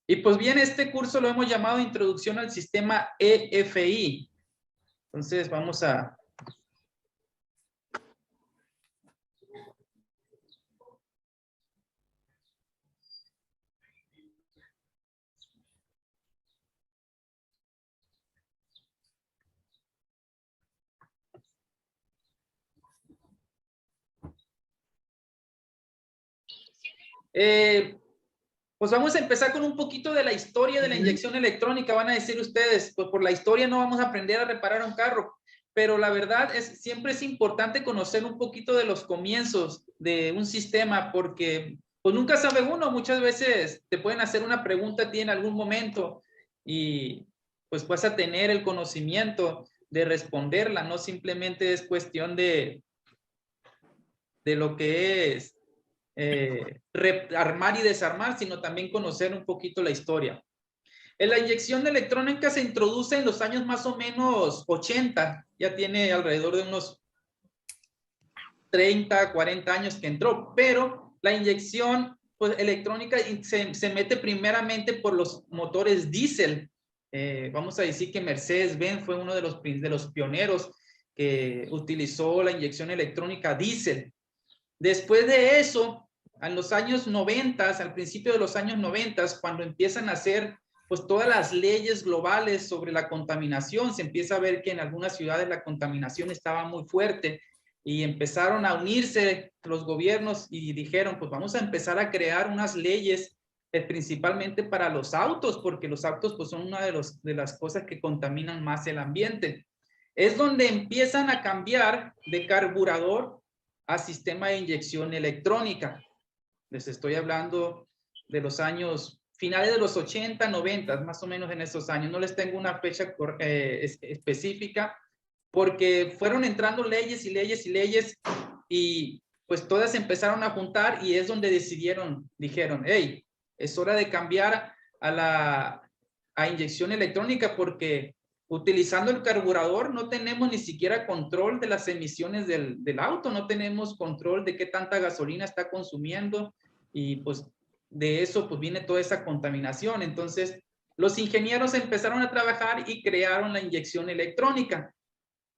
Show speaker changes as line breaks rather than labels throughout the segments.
Y pues bien, este curso lo hemos llamado Introducción al Sistema EFI. Entonces vamos a... pues vamos a empezar con un poquito de la historia de la inyección electrónica. Van a decir ustedes, pues por la historia no vamos a aprender a reparar un carro, pero la verdad es siempre es importante conocer un poquito de los comienzos de un sistema, porque pues nunca sabe uno. Muchas veces te pueden hacer una pregunta a ti en algún momento y pues vas a tener el conocimiento de responderla. No simplemente es cuestión de lo que es armar y desarmar, sino también conocer un poquito la historia. La inyección electrónica se introduce en los años más o menos 80, ya tiene alrededor de unos 30, 40 años que entró, pero la inyección pues, electrónica se mete primeramente por los motores diésel. Vamos a decir que Mercedes-Benz fue uno de los pioneros que utilizó la inyección electrónica diésel. Después de eso, en los años 90, al principio de los años 90, cuando empiezan a hacer pues todas las leyes globales sobre la contaminación, se empieza a ver que en algunas ciudades la contaminación estaba muy fuerte y empezaron a unirse los gobiernos y dijeron, pues vamos a empezar a crear unas leyes principalmente para los autos, porque los autos pues son una de las cosas que contaminan más el ambiente. Es donde empiezan a cambiar de carburador a sistema de inyección electrónica. Les estoy hablando de los años finales de los 80, 90, más o menos en esos años. No les tengo una fecha específica porque fueron entrando leyes y leyes y leyes y pues todas empezaron a juntar y es donde dijeron, hey, es hora de cambiar a inyección electrónica porque utilizando el carburador no tenemos ni siquiera control de las emisiones del auto, no tenemos control de qué tanta gasolina está consumiendo y pues de eso pues viene toda esa contaminación. Entonces los ingenieros empezaron a trabajar y crearon la inyección electrónica,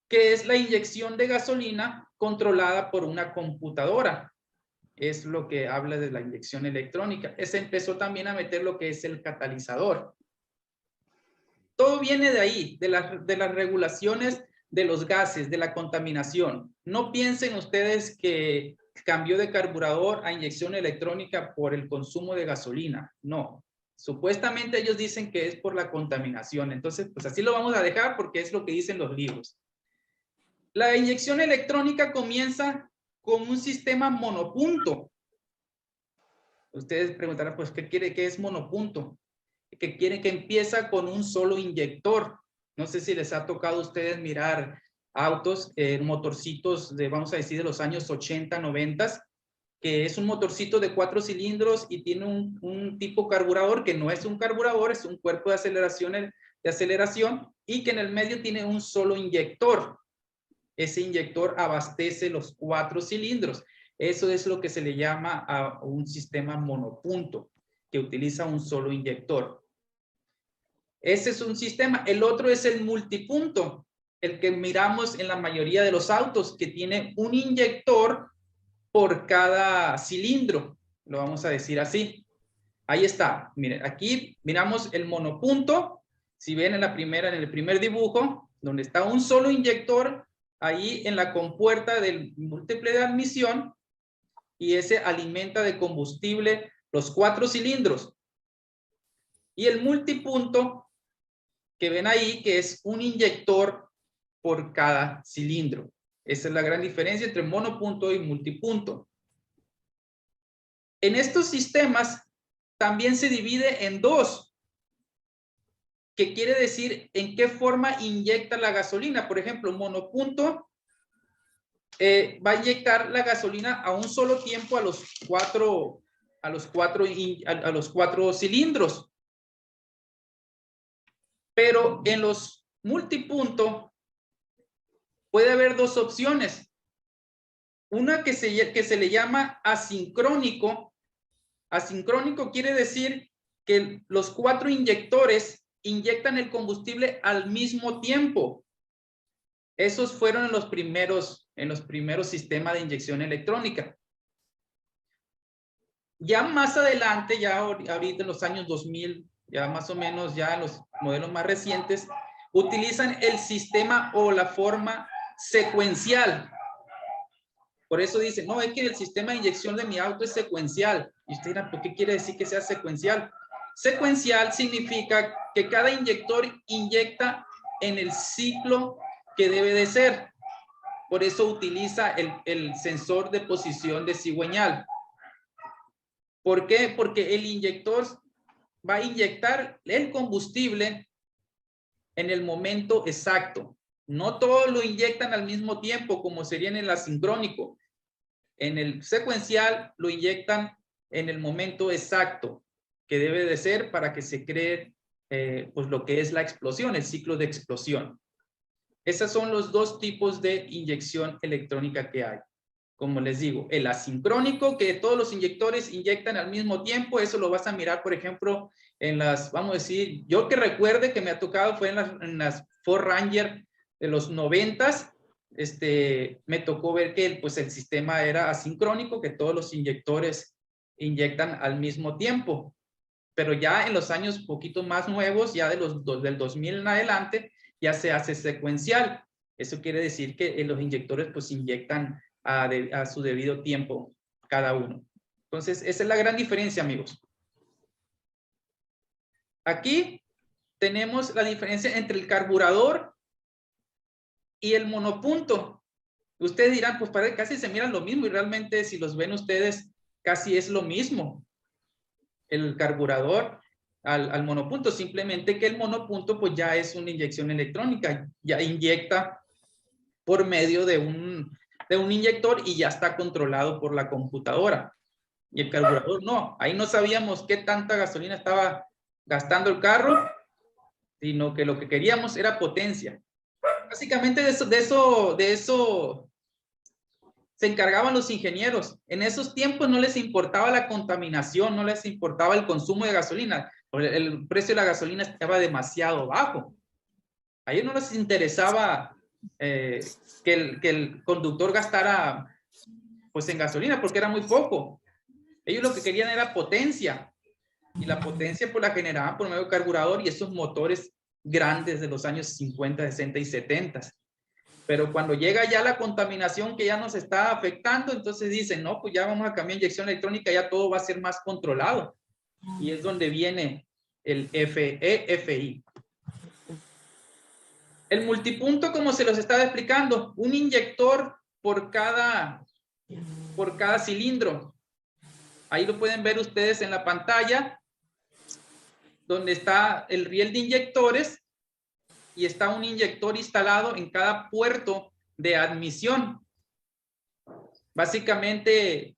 que es la inyección de gasolina controlada por una computadora. Es lo que habla de la inyección electrónica. Se empezó también a meter lo que es el catalizador. Todo viene de ahí, de las regulaciones de los gases, de la contaminación. No piensen ustedes que cambió de carburador a inyección electrónica por el consumo de gasolina. No. Supuestamente ellos dicen que es por la contaminación. Entonces, pues así lo vamos a dejar porque es lo que dicen los libros. La inyección electrónica comienza con un sistema monopunto. Ustedes preguntarán, pues, ¿qué es monopunto? Que quiere que empieza con un solo inyector. No sé si les ha tocado a ustedes mirar autos, motorcitos de, vamos a decir, de los años 80, 90, que es un motorcito de 4 cilindros y tiene un tipo carburador que no es un carburador, es un cuerpo de aceleración y que en el medio tiene un solo inyector. Ese inyector abastece los 4 cilindros. Eso es lo que se le llama a un sistema monopunto, que utiliza un solo inyector. Ese es un sistema. El otro es el multipunto, el que miramos en la mayoría de los autos, que tiene un inyector por cada cilindro. Lo vamos a decir así. Ahí está. Miren, aquí miramos el monopunto. Si ven en el primer dibujo, donde está un solo inyector, ahí en la compuerta del múltiple de admisión, y ese alimenta de combustible los 4 cilindros. Y el multipunto que ven ahí, que es un inyector por cada cilindro. Esa es la gran diferencia entre monopunto y multipunto. En estos sistemas también se divide en dos, que quiere decir en qué forma inyecta la gasolina. Por ejemplo, monopunto va a inyectar la gasolina a un solo tiempo a los cuatro cilindros. Pero en los multipunto puede haber dos opciones. Una que se le llama asincrónico. Asincrónico quiere decir que los 4 inyectores inyectan el combustible al mismo tiempo. Esos fueron en los primeros sistemas de inyección electrónica. Ya más adelante, ya ahorita en los años 2000, ya más o menos, ya en los modelos más recientes, utilizan el sistema o la forma secuencial. Por eso dicen, no, es que el sistema de inyección de mi auto es secuencial. Y usted dirá, ¿por qué quiere decir que sea secuencial? Secuencial significa que cada inyector inyecta en el ciclo que debe de ser. Por eso utiliza el sensor de posición de cigüeñal. ¿Por qué? Porque el inyector va a inyectar el combustible en el momento exacto. No todos lo inyectan al mismo tiempo, como sería en el asincrónico. En el secuencial lo inyectan en el momento exacto que debe de ser para que se cree pues lo que es la explosión, el ciclo de explosión. Esos son los 2 tipos de inyección electrónica que hay. Como les digo, el asincrónico, que todos los inyectores inyectan al mismo tiempo, eso lo vas a mirar, por ejemplo, en las, vamos a decir, yo que recuerde que me ha tocado fue en las Ford Ranger de los 90s, me tocó ver que pues el sistema era asincrónico, que todos los inyectores inyectan al mismo tiempo. Pero ya en los años poquito más nuevos, ya del 2000 en adelante, ya se hace secuencial. Eso quiere decir que los inyectores pues inyectan a su debido tiempo cada uno. Entonces, esa es la gran diferencia, amigos. Aquí tenemos la diferencia entre el carburador y el monopunto. Ustedes dirán, pues parece casi se miran lo mismo y realmente si los ven ustedes, casi es lo mismo. El carburador al monopunto, simplemente que el monopunto pues ya es una inyección electrónica, ya inyecta por medio de un inyector y ya está controlado por la computadora. Y el carburador no, ahí no sabíamos qué tanta gasolina estaba gastando el carro, sino que lo que queríamos era potencia. Básicamente de eso se encargaban los ingenieros. En esos tiempos no les importaba la contaminación, no les importaba el consumo de gasolina. El precio de la gasolina estaba demasiado bajo. A ellos no les interesaba que el conductor gastara pues en gasolina porque era muy poco. Ellos lo que querían era potencia. Y la potencia pues la generaban por medio de carburador y esos motores grandes de los años 50, 60 y 70. Pero cuando llega ya la contaminación que ya nos está afectando, entonces dicen, no, pues ya vamos a cambiar inyección electrónica, ya todo va a ser más controlado. Y es donde viene el EFI. El multipunto, como se los estaba explicando, un inyector por cada cilindro. Ahí lo pueden ver ustedes en la pantalla, donde está el riel de inyectores y está un inyector instalado en cada puerto de admisión. Básicamente,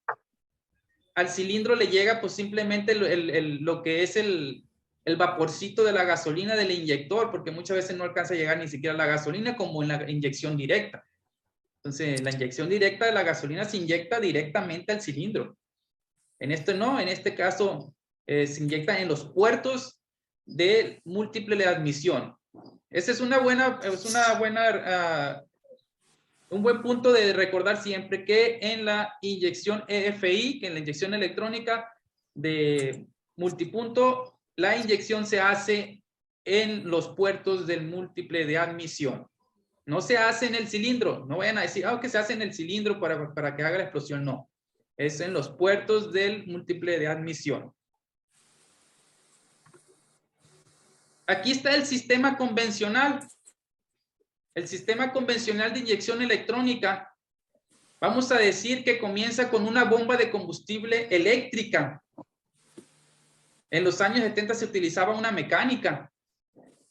al cilindro le llega pues simplemente lo que es el vaporcito de la gasolina del inyector, porque muchas veces no alcanza a llegar ni siquiera la gasolina como en la inyección directa. Entonces, la inyección directa de la gasolina se inyecta directamente al cilindro. En este no, en este caso se inyecta en los puertos de múltiple de admisión. Ese es un buen punto de recordar siempre que en la inyección EFI, que en la inyección electrónica de multipunto, la inyección se hace en los puertos del múltiple de admisión. No se hace en el cilindro. No vayan a decir, que se hace en el cilindro para que haga la explosión. No. Es en los puertos del múltiple de admisión. Aquí está el sistema convencional. El sistema convencional de inyección electrónica. Vamos a decir que comienza con una bomba de combustible eléctrica. En los años 70 se utilizaba una mecánica,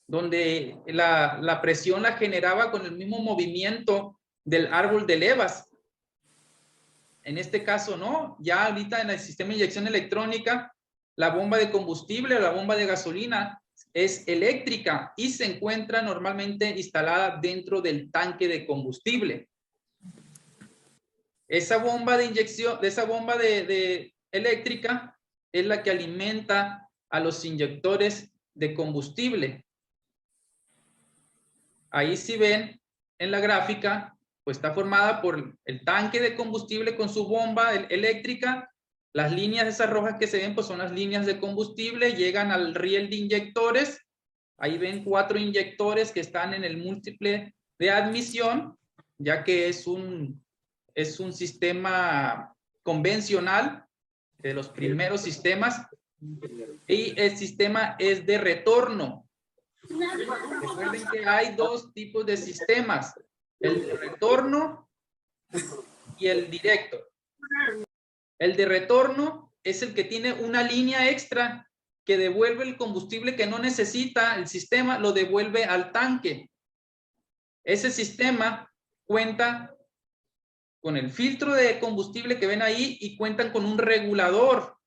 donde la presión la generaba con el mismo movimiento del árbol de levas. En este caso, no. Ya ahorita en el sistema de inyección electrónica, la bomba de combustible o la bomba de gasolina es eléctrica y se encuentra normalmente instalada dentro del tanque de combustible. Esa bomba de inyección, esa bomba de eléctrica es la que alimenta a los inyectores de combustible. Ahí si ven en la gráfica, pues está formada por el tanque de combustible con su bomba eléctrica. Las líneas esas rojas que se ven pues son las líneas de combustible, llegan al riel de inyectores. Ahí ven 4 inyectores que están en el múltiple de admisión, ya que es un sistema convencional de los primeros sistemas, y el sistema es de retorno. Recuerden que hay 2 tipos de sistemas, el de retorno y el directo. El de retorno es el que tiene una línea extra que devuelve el combustible que no necesita el sistema, lo devuelve al tanque. Ese sistema cuenta con el filtro de combustible que ven ahí y cuentan con un regulador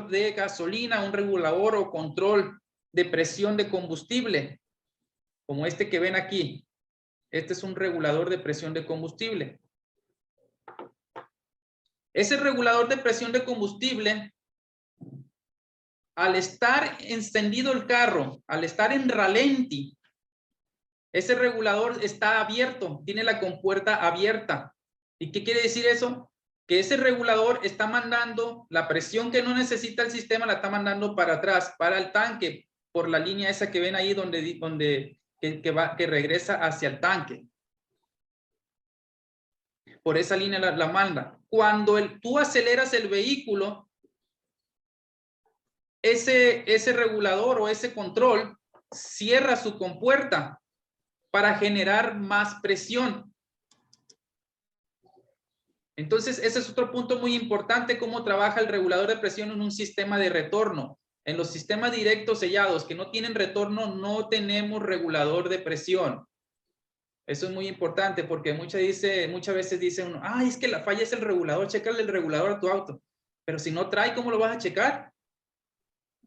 de gasolina, un regulador o control de presión de combustible, como este que ven aquí. Este es un regulador de presión de combustible. Ese regulador de presión de combustible, al estar encendido el carro, al estar en ralenti, ese regulador está abierto, tiene la compuerta abierta. ¿Y qué quiere decir eso? Que ese regulador está mandando la presión que no necesita el sistema, la está mandando para atrás, para el tanque, por la línea esa que ven ahí que regresa hacia el tanque. Por esa línea la manda. Cuando tú aceleras el vehículo, ese regulador o ese control cierra su compuerta para generar más presión. Entonces, ese es otro punto muy importante, cómo trabaja el regulador de presión en un sistema de retorno. En los sistemas directos sellados que no tienen retorno, no tenemos regulador de presión. Eso es muy importante porque muchas veces dice uno, ay, es que la falla es el regulador, chécale el regulador a tu auto. Pero si no trae, ¿cómo lo vas a checar?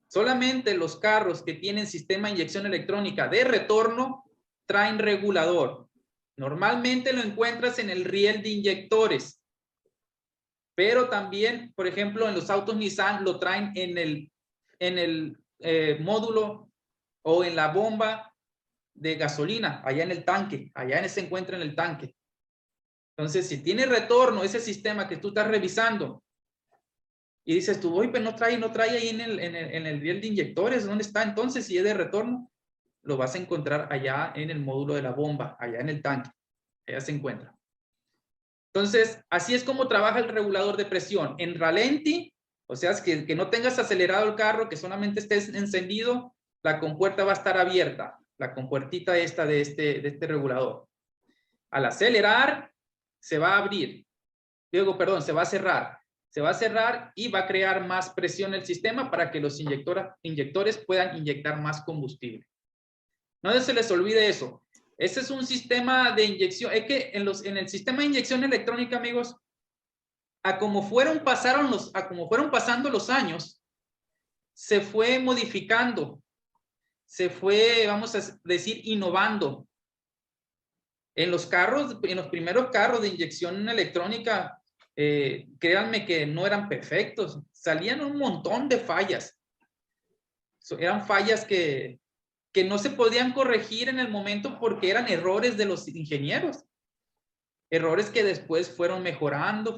Solamente los carros que tienen sistema de inyección electrónica de retorno traen regulador. Normalmente lo encuentras en el riel de inyectores. Pero también, por ejemplo, en los autos Nissan lo traen en el módulo o en la bomba de gasolina, allá en el tanque, allá se encuentra en el tanque. Entonces, si tiene retorno ese sistema que tú estás revisando y dices tú, oye, pero no trae ahí en el riel de inyectores, ¿dónde está entonces? Si es de retorno, lo vas a encontrar allá en el módulo de la bomba, allá en el tanque, allá se encuentra. Entonces, así es como trabaja el regulador de presión. En ralenti, o sea, es que no tengas acelerado el carro, que solamente estés encendido, la compuerta va a estar abierta, la compuertita esta de este regulador. Al acelerar, se va a abrir. Luego, perdón, se va a cerrar. Se va a cerrar y va a crear más presión en el sistema para que los inyectores puedan inyectar más combustible. No se les olvide eso. Ese es un sistema de inyección. Es que en el sistema de inyección electrónica, amigos, a como fueron pasando los años, se fue modificando, se fue, vamos a decir, innovando. En los primeros carros de inyección electrónica, créanme que no eran perfectos, salían un montón de fallas. Eran fallas que no se podían corregir en el momento porque eran errores de los ingenieros. Errores que después fueron mejorando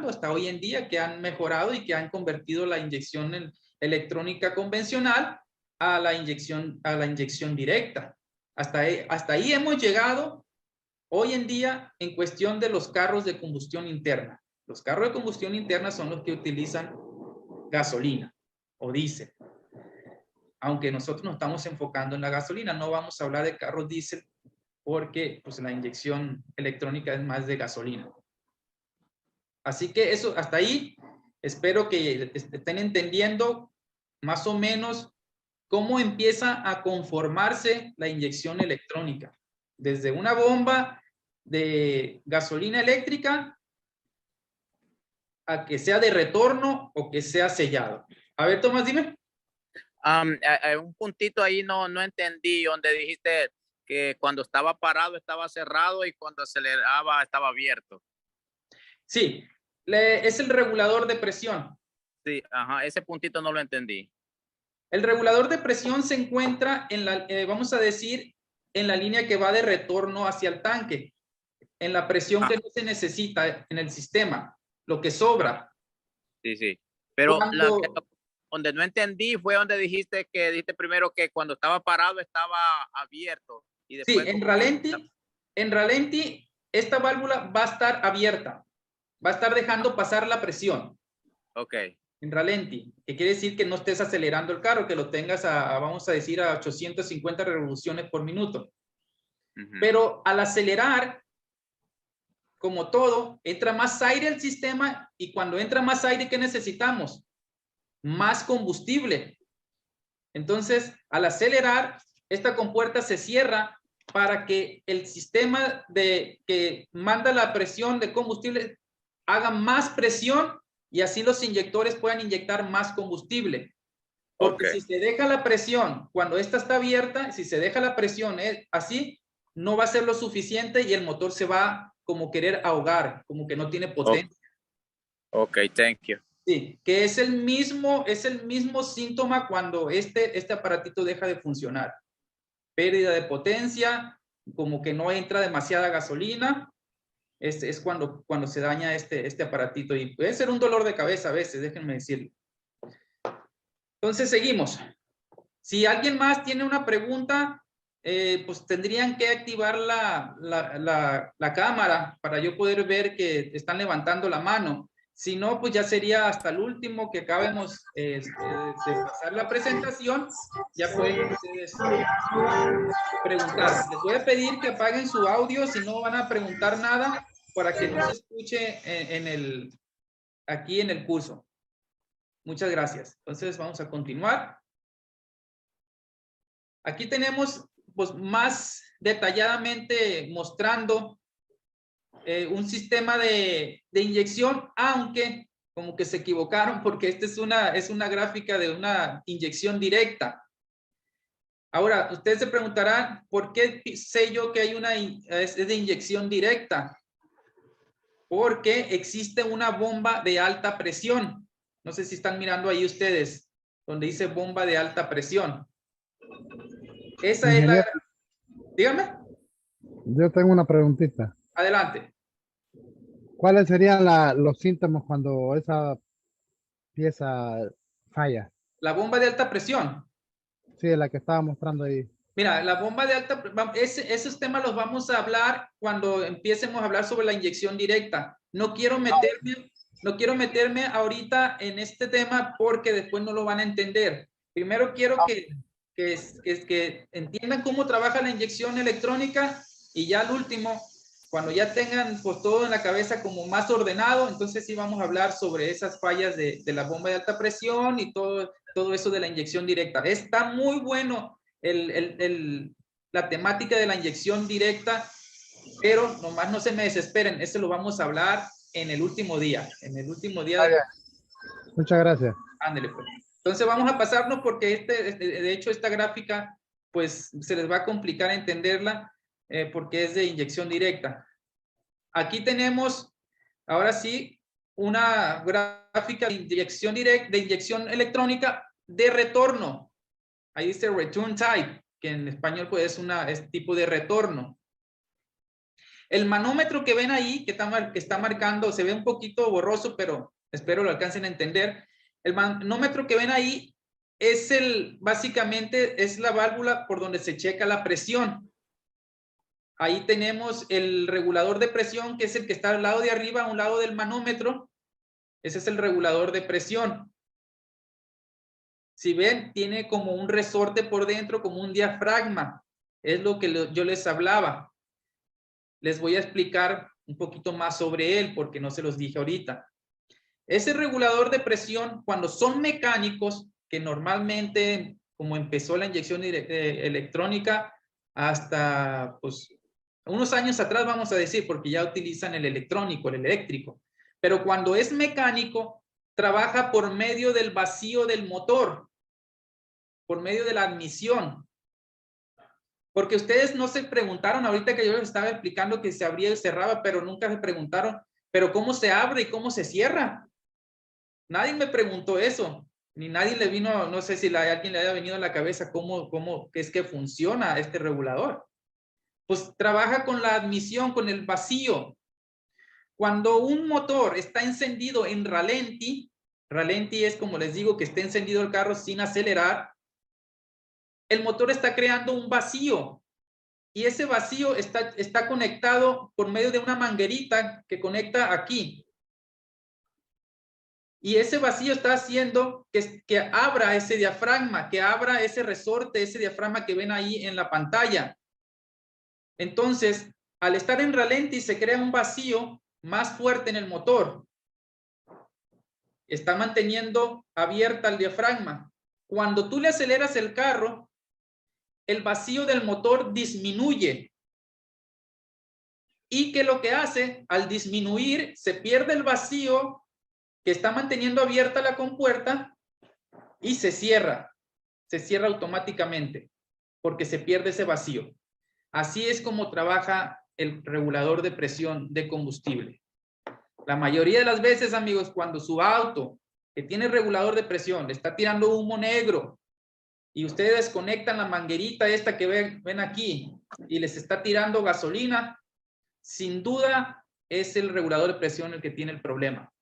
hasta hoy en día, que han mejorado y que han convertido la inyección electrónica convencional a la inyección directa. Hasta ahí hemos llegado hoy en día en cuestión de los carros de combustión interna. Los carros de combustión interna son los que utilizan gasolina o diésel. Aunque nosotros nos estamos enfocando en la gasolina, no vamos a hablar de carros diésel porque pues, la inyección electrónica es más de gasolina. Así que eso, hasta ahí, espero que estén entendiendo más o menos cómo empieza a conformarse la inyección electrónica. Desde una bomba de gasolina eléctrica a que sea de retorno o que sea sellado. A ver, Tomás, dime.
Un puntito ahí no entendí, donde dijiste que cuando estaba parado estaba cerrado y cuando aceleraba estaba abierto.
Sí, es el regulador de presión.
Sí, ajá, ese puntito no lo entendí.
El regulador de presión se encuentra en la, vamos a decir, en la línea que va de retorno hacia el tanque, en la presión que no se necesita en el sistema, lo que sobra.
Sí, sí. Pero donde no entendí fue donde dijiste primero que cuando estaba parado estaba abierto. Y después
sí, en ralenti, esta válvula va a estar abierta, va a estar dejando pasar la presión.
Ok.
En ralenti, que quiere decir que no estés acelerando el carro, que lo tengas vamos a decir, a 850 revoluciones por minuto. Pero al acelerar, como todo, entra más aire al sistema y cuando entra más aire, ¿qué necesitamos? Más combustible. Entonces, al acelerar, esta compuerta se cierra para que el sistema que manda la presión de combustible haga más presión y así los inyectores puedan inyectar más combustible. Porque si se deja la presión, cuando esta está abierta, si se deja la presión así, no va a ser lo suficiente y el motor se va como querer ahogar, como que no tiene potencia.
Ok, thank you.
Sí, que es el mismo síntoma cuando este aparatito deja de funcionar. Pérdida de potencia, como que no entra demasiada gasolina, es cuando se daña este aparatito y puede ser un dolor de cabeza a veces, déjenme decirlo. Entonces seguimos. Si alguien más tiene una pregunta, pues tendrían que activar la cámara para yo poder ver que están levantando la mano. Si no, pues ya sería hasta el último que acabemos de pasar la presentación. Ya pueden ustedes preguntar. Les voy a pedir que apaguen su audio si no van a preguntar nada para que no se escuche aquí en el curso. Muchas gracias. Entonces vamos a continuar. Aquí tenemos pues, más detalladamente mostrando un sistema de inyección, aunque como que se equivocaron porque esta es una gráfica de una inyección directa. Ahora, ustedes se preguntarán, ¿por qué sé yo que es de inyección directa? Porque existe una bomba de alta presión. No sé si están mirando ahí ustedes, donde dice bomba de alta presión. Esa es la... Dígame.
Yo tengo una preguntita.
Adelante.
¿Cuáles serían los síntomas cuando esa pieza falla?
La bomba de alta presión.
Sí, la que estaba mostrando ahí.
Mira, la bomba de alta... Esos temas los vamos a hablar cuando empecemos a hablar sobre la inyección directa. No quiero meterme ahorita en este tema porque después no lo van a entender. Primero quiero que entiendan cómo trabaja la inyección electrónica y ya al último, cuando ya tengan pues, todo en la cabeza como más ordenado, entonces sí vamos a hablar sobre esas fallas de la bomba de alta presión y todo eso de la inyección directa. Está muy bueno la temática de la inyección directa, pero nomás no se me desesperen, eso lo vamos a hablar en el último día.
Muchas gracias.
Ándale, pues. Entonces vamos a pasarnos porque de hecho esta gráfica pues se les va a complicar entenderla porque es de inyección directa. Aquí tenemos ahora sí una gráfica de inyección directa, de inyección electrónica de retorno. Ahí dice return type, que en español pues es tipo de retorno. El manómetro que ven ahí, que está marcando, se ve un poquito borroso, pero espero lo alcancen a entender. El manómetro que ven ahí es básicamente es la válvula por donde se checa la presión. Ahí tenemos el regulador de presión, que es el que está al lado de arriba, a un lado del manómetro. Ese es el regulador de presión. Si ven, tiene como un resorte por dentro, como un diafragma. Es lo que yo les hablaba. Les voy a explicar un poquito más sobre él, porque no se los dije ahorita. Ese regulador de presión, cuando son mecánicos, que normalmente, como empezó la inyección electrónica, hasta pues, unos años atrás, vamos a decir, porque ya utilizan el electrónico, el eléctrico. Pero cuando es mecánico, trabaja por medio del vacío del motor, por medio de la admisión. Porque ustedes no se preguntaron, ahorita que yo les estaba explicando que se abría y cerraba, pero nunca se preguntaron, pero ¿cómo se abre y cómo se cierra? Nadie me preguntó eso. Ni nadie le vino, no sé si a alguien le haya venido a la cabeza cómo es que funciona este regulador. Pues trabaja con la admisión, con el vacío. Cuando un motor está encendido en ralenti es, como les digo, que esté encendido el carro sin acelerar, el motor está creando un vacío. Y ese vacío está conectado por medio de una manguerita que conecta aquí. Y ese vacío está haciendo que abra ese diafragma, que abra ese resorte, ese diafragma que ven ahí en la pantalla. Entonces, al estar en ralenti se crea un vacío más fuerte en el motor. Está manteniendo abierta el diafragma. Cuando tú le aceleras el carro, el vacío del motor disminuye. ¿Y qué es lo que hace? Al disminuir, se pierde el vacío que está manteniendo abierta la compuerta y se cierra automáticamente porque se pierde ese vacío. Así es como trabaja el regulador de presión de combustible. La mayoría de las veces, amigos, cuando su auto que tiene regulador de presión le está tirando humo negro y ustedes conectan la manguerita esta que ven aquí y les está tirando gasolina, sin duda es el regulador de presión el que tiene el problema.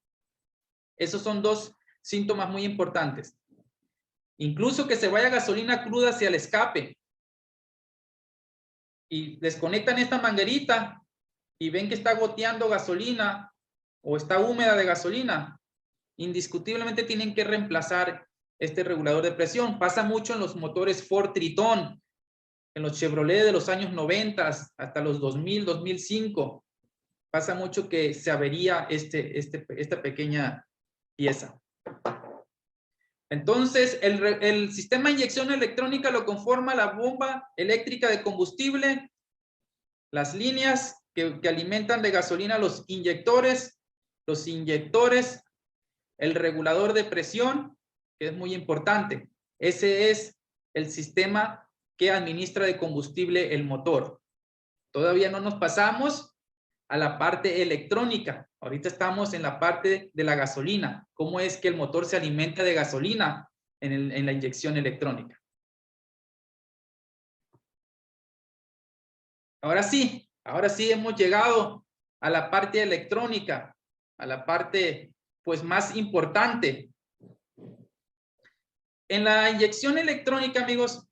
Esos son dos síntomas muy importantes. Incluso que se vaya gasolina cruda hacia el escape y desconectan esta manguerita y ven que está goteando gasolina o está húmeda de gasolina, indiscutiblemente tienen que reemplazar este regulador de presión. Pasa mucho en los motores Ford Triton, en los Chevrolet de los años 90 hasta los 2000, 2005. Pasa mucho que se avería esta pequeña pieza. Entonces, el sistema de inyección electrónica lo conforma la bomba eléctrica de combustible, las líneas que alimentan de gasolina los inyectores, el regulador de presión, que es muy importante. Ese es el sistema que administra de combustible el motor. Todavía no nos pasamos a la parte electrónica. Ahorita estamos en la parte de la gasolina. ¿Cómo es que el motor se alimenta de gasolina en la inyección electrónica? Ahora sí hemos llegado a la parte electrónica, a la parte pues más importante. En la inyección electrónica, amigos,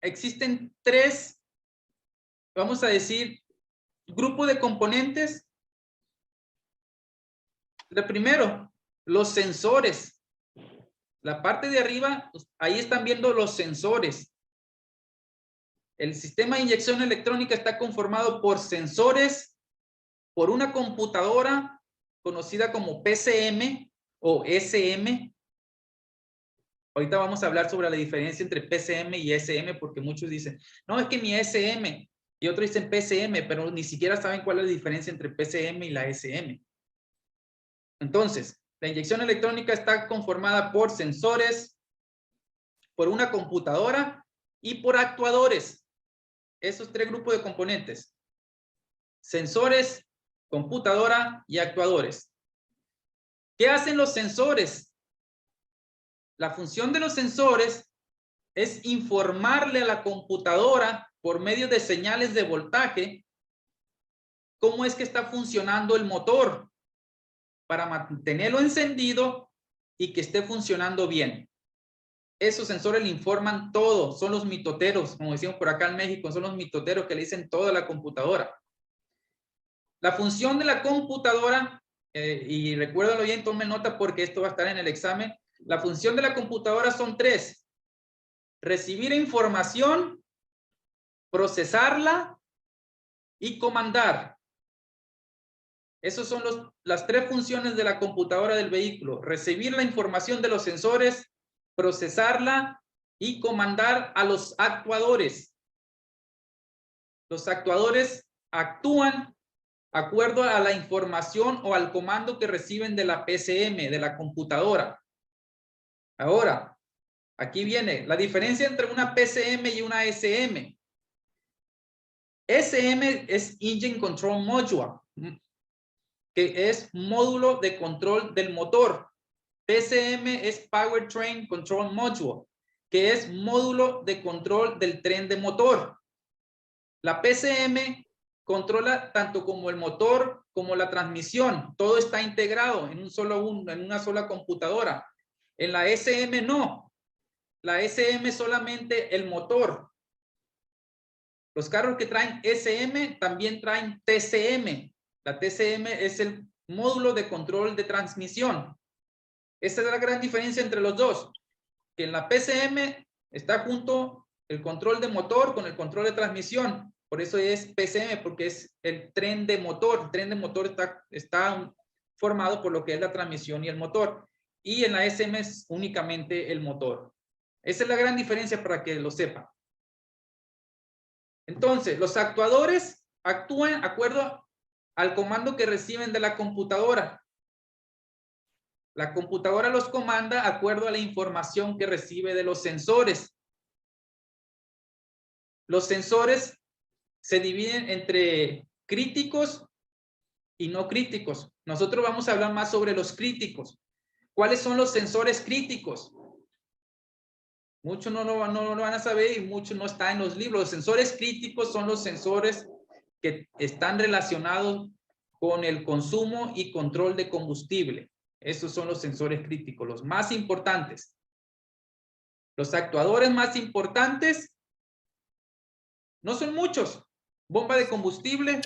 existen tres, vamos a decir, grupo de componentes. Lo primero, los sensores. La parte de arriba, ahí están viendo los sensores. El sistema de inyección electrónica está conformado por sensores, por una computadora conocida como PCM o SM. Ahorita vamos a hablar sobre la diferencia entre PCM y SM porque muchos dicen, no, es que mi SM, y otros dicen PCM, pero ni siquiera saben cuál es la diferencia entre PCM y la SM. Entonces, la inyección electrónica está conformada por sensores, por una computadora y por actuadores. Esos tres grupos de componentes. Sensores, computadora y actuadores. ¿Qué hacen los sensores? La función de los sensores es informarle a la computadora por medio de señales de voltaje cómo es que está funcionando el motor para mantenerlo encendido y que esté funcionando bien. Esos sensores le informan todo, son los mitoteros, como decimos por acá en México, son los mitoteros que le dicen todo a la computadora. La función de la computadora, y recuérdalo bien, tomen nota porque esto va a estar en el examen. La función de la computadora son tres: recibir información, procesarla y comandar. Esas son las tres funciones de la computadora del vehículo: recibir la información de los sensores, procesarla y comandar a los actuadores. Los actuadores actúan de acuerdo a la información o al comando que reciben de la PCM, de la computadora. Ahora, aquí viene la diferencia entre una PCM y una SM. SM es Engine Control Module, que es módulo de control del motor. PCM es Powertrain Control Module, que es módulo de control del tren de motor. La PCM controla tanto como el motor como la transmisión. Todo está integrado en una sola computadora. En la SM no. La SM solamente el motor. Los carros que traen SM también traen TCM. La TCM es el módulo de control de transmisión. Esta es la gran diferencia entre los dos. Que en la PCM está junto el control de motor con el control de transmisión. Por eso es PCM, porque es el tren de motor. El tren de motor está formado por lo que es la transmisión y el motor. Y en la SM es únicamente el motor. Esa es la gran diferencia para que lo sepan. Entonces, los actuadores actúan de acuerdo al comando que reciben de la computadora. La computadora los comanda de acuerdo a la información que recibe de los sensores. Los sensores se dividen entre críticos y no críticos. Nosotros vamos a hablar más sobre los críticos. ¿Cuáles son los sensores críticos? Muchos no lo van a saber y muchos no está en los libros. Los sensores críticos son los sensores que están relacionados con el consumo y control de combustible. Esos son los sensores críticos, los más importantes. Los actuadores más importantes no son muchos. Bomba de combustible,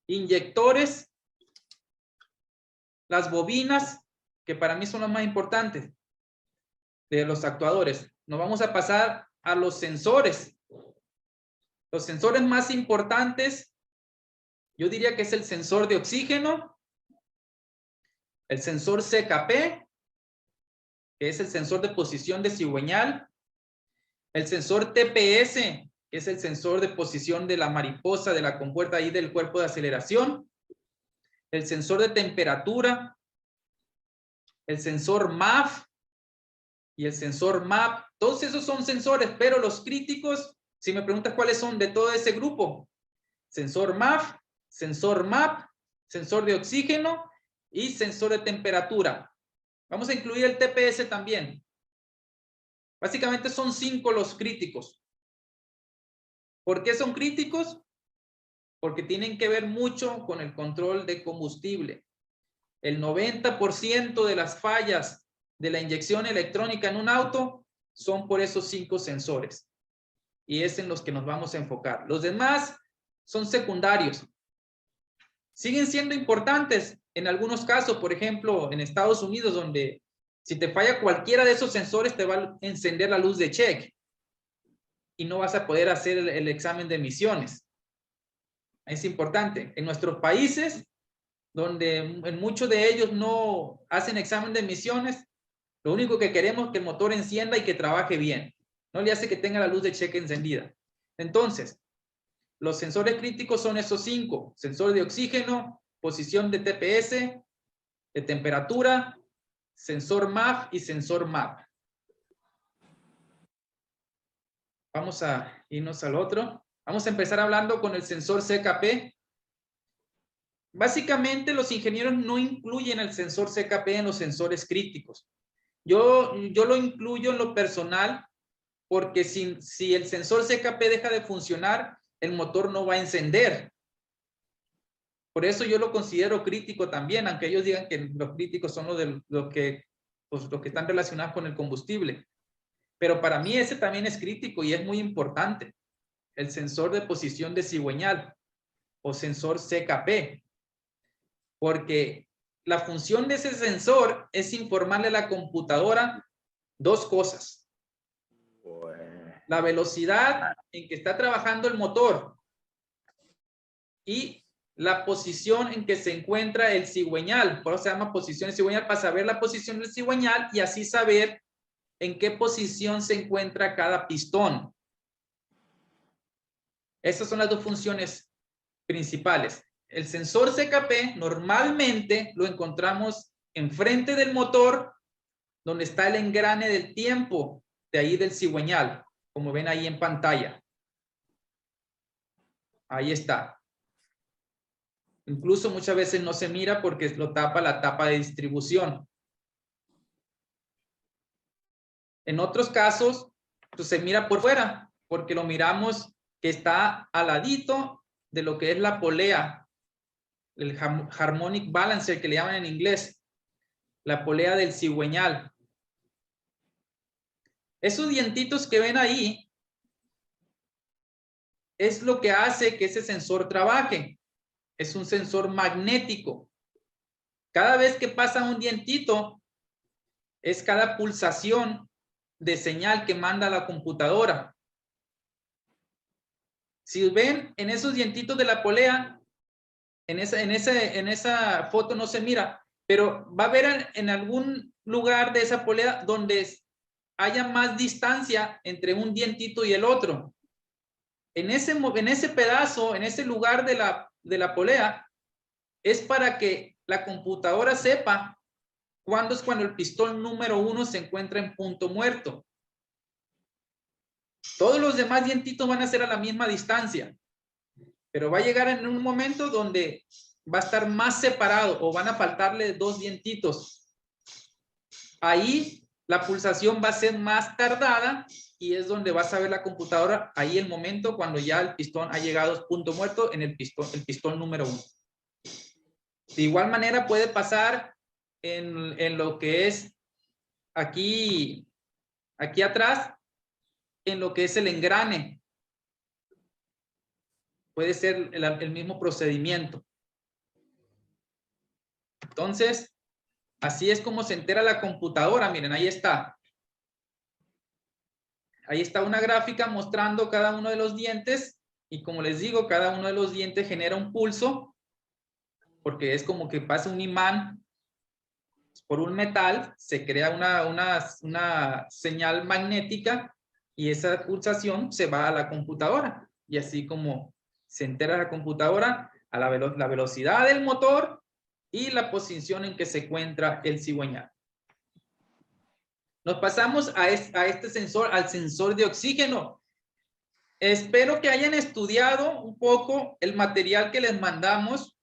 inyectores, las bobinas, que para mí son las más importantes de los actuadores. Nos vamos a pasar a los sensores. Los sensores más importantes, yo diría que es el sensor de oxígeno, el sensor CKP, que es el sensor de posición de cigüeñal, el sensor TPS, que es el sensor de posición de la mariposa, de la compuerta ahí del cuerpo de aceleración, el sensor de temperatura, el sensor MAF y el sensor MAP. Todos esos son sensores, pero los críticos, si me preguntas cuáles son de todo ese grupo, sensor MAF, sensor MAP, sensor de oxígeno y sensor de temperatura. Vamos a incluir el TPS también. Básicamente son 5 los críticos. ¿Por qué son críticos? Porque tienen que ver mucho con el control de combustible. El 90% de las fallas de la inyección electrónica en un auto son por esos 5 sensores. Y es en los que nos vamos a enfocar. Los demás son secundarios. Siguen siendo importantes en algunos casos, por ejemplo, en Estados Unidos, donde si te falla cualquiera de esos sensores, te va a encender la luz de check y no vas a poder hacer el examen de emisiones. Es importante. En nuestros países, donde en muchos de ellos no hacen examen de emisiones, lo único que queremos es que el motor encienda y que trabaje bien. No le hace que tenga la luz de check encendida. Entonces, los sensores críticos son esos 5. Sensor de oxígeno, posición de TPS, de temperatura, sensor MAF y sensor MAP. Vamos a irnos al otro. Vamos a empezar hablando con el sensor CKP. Básicamente, los ingenieros no incluyen el sensor CKP en los sensores críticos. Yo lo incluyo en lo personal porque si el sensor CKP deja de funcionar, el motor no va a encender. Por eso yo lo considero crítico también, aunque ellos digan que los críticos son los que están relacionados con el combustible. Pero para mí ese también es crítico y es muy importante. El sensor de posición de cigüeñal o sensor CKP. Porque la función de ese sensor es informarle a la computadora 2 cosas. La velocidad en que está trabajando el motor y la posición en que se encuentra el cigüeñal. Por eso se llama posición de cigüeñal, para saber la posición del cigüeñal y así saber en qué posición se encuentra cada pistón. Esas son las 2 funciones principales. El sensor CKP normalmente lo encontramos enfrente del motor, donde está el engrane del tiempo, de ahí del cigüeñal, como ven ahí en pantalla. Ahí está. Incluso muchas veces no se mira porque lo tapa la tapa de distribución. En otros casos, pues se mira por fuera, porque lo miramos que está al ladito de lo que es la polea, el harmonic balancer que le llaman en inglés, la polea del cigüeñal. Esos dientitos que ven ahí es lo que hace que ese sensor trabaje. Es un sensor magnético. Cada vez que pasa un dientito, es cada pulsación de señal que manda la computadora. Si ven en esos dientitos de la polea, en esa foto no se mira, pero va a haber en algún lugar de esa polea donde haya más distancia entre un dientito y el otro. En ese pedazo, en ese lugar de la polea, es para que la computadora sepa cuándo es cuando el pistón número 1 se encuentra en punto muerto. Todos los demás dientitos van a ser a la misma distancia, pero va a llegar en un momento donde va a estar más separado o van a faltarle 2 dientitos. Ahí la pulsación va a ser más tardada y es donde va a saber la computadora ahí el momento cuando ya el pistón ha llegado a punto muerto en el pistón número 1. De igual manera puede pasar en lo que es aquí atrás, en lo que es el engrane. Puede ser el mismo procedimiento. Entonces, así es como se entera la computadora. Miren, ahí está. Ahí está una gráfica mostrando cada uno de los dientes. Y como les digo, cada uno de los dientes genera un pulso. Porque es como que pasa un imán por un metal. Se crea una señal magnética. Y esa pulsación se va a la computadora. Y así como se entera la computadora a la velocidad del motor y la posición en que se encuentra el cigüeñal. Nos pasamos a este sensor, al sensor de oxígeno. Espero que hayan estudiado un poco el material que les mandamos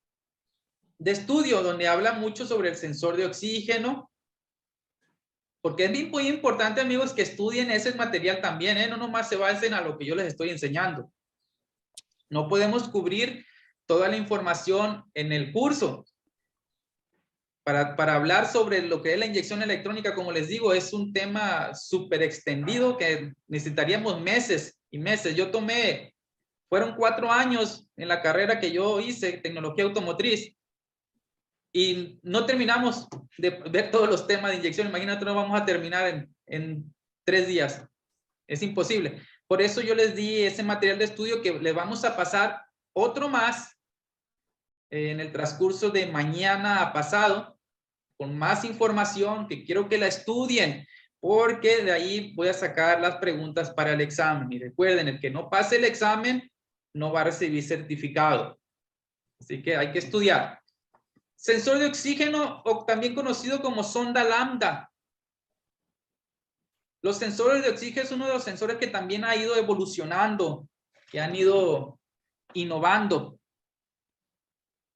de estudio, donde habla mucho sobre el sensor de oxígeno, porque es muy importante, amigos, que estudien ese material también, no nomás se basen a lo que yo les estoy enseñando. No podemos cubrir toda la información en el curso. Para hablar sobre lo que es la inyección electrónica, como les digo, es un tema súper extendido que necesitaríamos meses y meses. Fueron 4 años en la carrera que yo hice, tecnología automotriz, y no terminamos de ver todos los temas de inyección. Imagínate, no vamos a terminar en 3 días. Es imposible. Por eso yo les di ese material de estudio que le vamos a pasar otro más en el transcurso de mañana a pasado, con más información que quiero que la estudien, porque de ahí voy a sacar las preguntas para el examen. Y recuerden, el que no pase el examen no va a recibir certificado. Así que hay que estudiar. Sensor de oxígeno, o también conocido como sonda lambda. Los sensores de oxígeno es uno de los sensores que también ha ido evolucionando, que han ido innovando.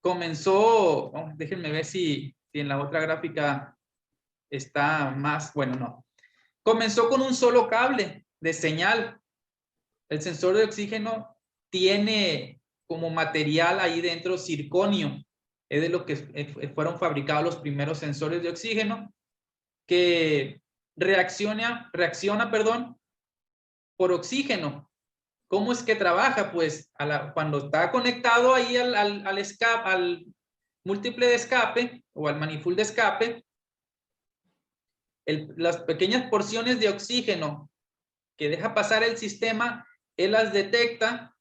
Comenzó, déjenme ver si en la otra gráfica está más, bueno, no. Comenzó con un solo cable de señal. El sensor de oxígeno tiene como material ahí dentro circonio. Es de lo que fueron fabricados los primeros sensores de oxígeno, que reacciona, por oxígeno. ¿Cómo es que trabaja? Pues cuando está conectado ahí al múltiple de escape o al manifold de escape, las pequeñas porciones de oxígeno que deja pasar el sistema, él las detecta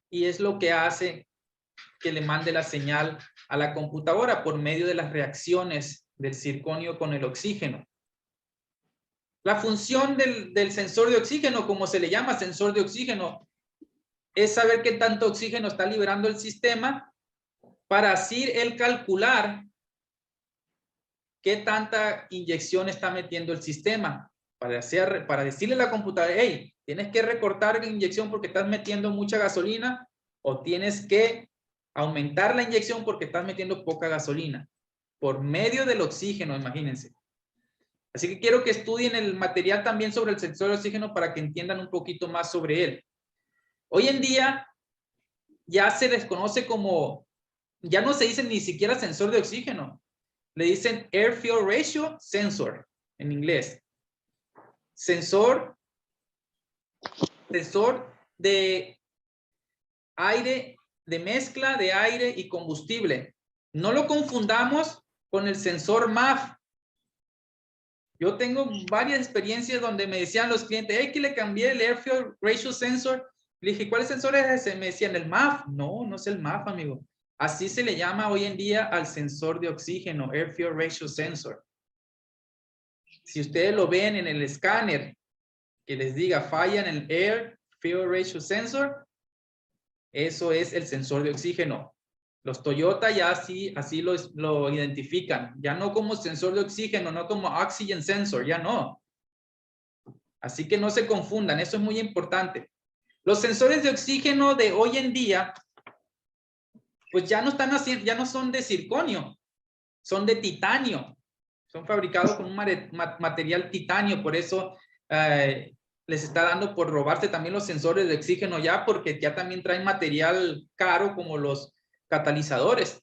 y es lo que hace que le mande la señal a la computadora por medio de las reacciones del circonio con el oxígeno. La función del sensor de oxígeno, como se le llama sensor de oxígeno, es saber qué tanto oxígeno está liberando el sistema para así él calcular qué tanta inyección está metiendo el sistema. Para decirle a la computadora, hey, tienes que recortar la inyección porque estás metiendo mucha gasolina, o tienes que aumentar la inyección porque estás metiendo poca gasolina. Por medio del oxígeno, imagínense. Así que quiero que estudien el material también sobre el sensor de oxígeno para que entiendan un poquito más sobre él. Hoy en día ya se les conoce como, ya no se dice ni siquiera sensor de oxígeno, le dicen Air Fuel Ratio Sensor en inglés. Sensor de aire, de mezcla de aire y combustible. No lo confundamos con el sensor MAF. Yo tengo varias experiencias donde me decían los clientes, hey, que le cambié el Air Fuel Ratio Sensor. Le dije, ¿cuál sensor es ese? Me decían, el MAF. No, no es el MAF, amigo. Así se le llama hoy en día al sensor de oxígeno, Air Fuel Ratio Sensor. Si ustedes lo ven en el escáner, que les diga falla en el Air Fuel Ratio Sensor, eso es el sensor de oxígeno. Los Toyota ya así lo identifican. Ya no como sensor de oxígeno, no como Oxygen Sensor, ya no. Así que no se confundan, eso es muy importante. Los sensores de oxígeno de hoy en día, pues ya no están haciendo, ya no son de circonio, son de titanio. Son fabricados con un material titanio, por eso les está dando por robarse también los sensores de oxígeno ya, porque ya también traen material caro como los catalizadores.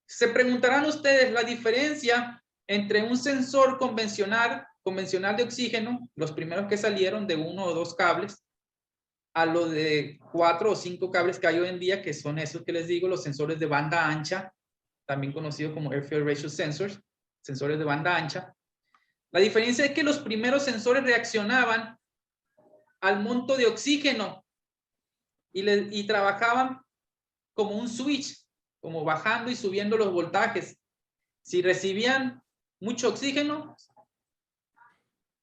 Se preguntarán ustedes la diferencia entre un sensor convencional de oxígeno, los primeros que salieron de 1 o 2 cables, a los de 4 o 5 cables que hay hoy en día, que son esos que les digo, los sensores de banda ancha, también conocidos como Air Fuel Ratio Sensors, sensores de banda ancha. La diferencia es que los primeros sensores reaccionaban al monto de oxígeno y trabajaban como un switch, como bajando y subiendo los voltajes. Si recibían mucho oxígeno,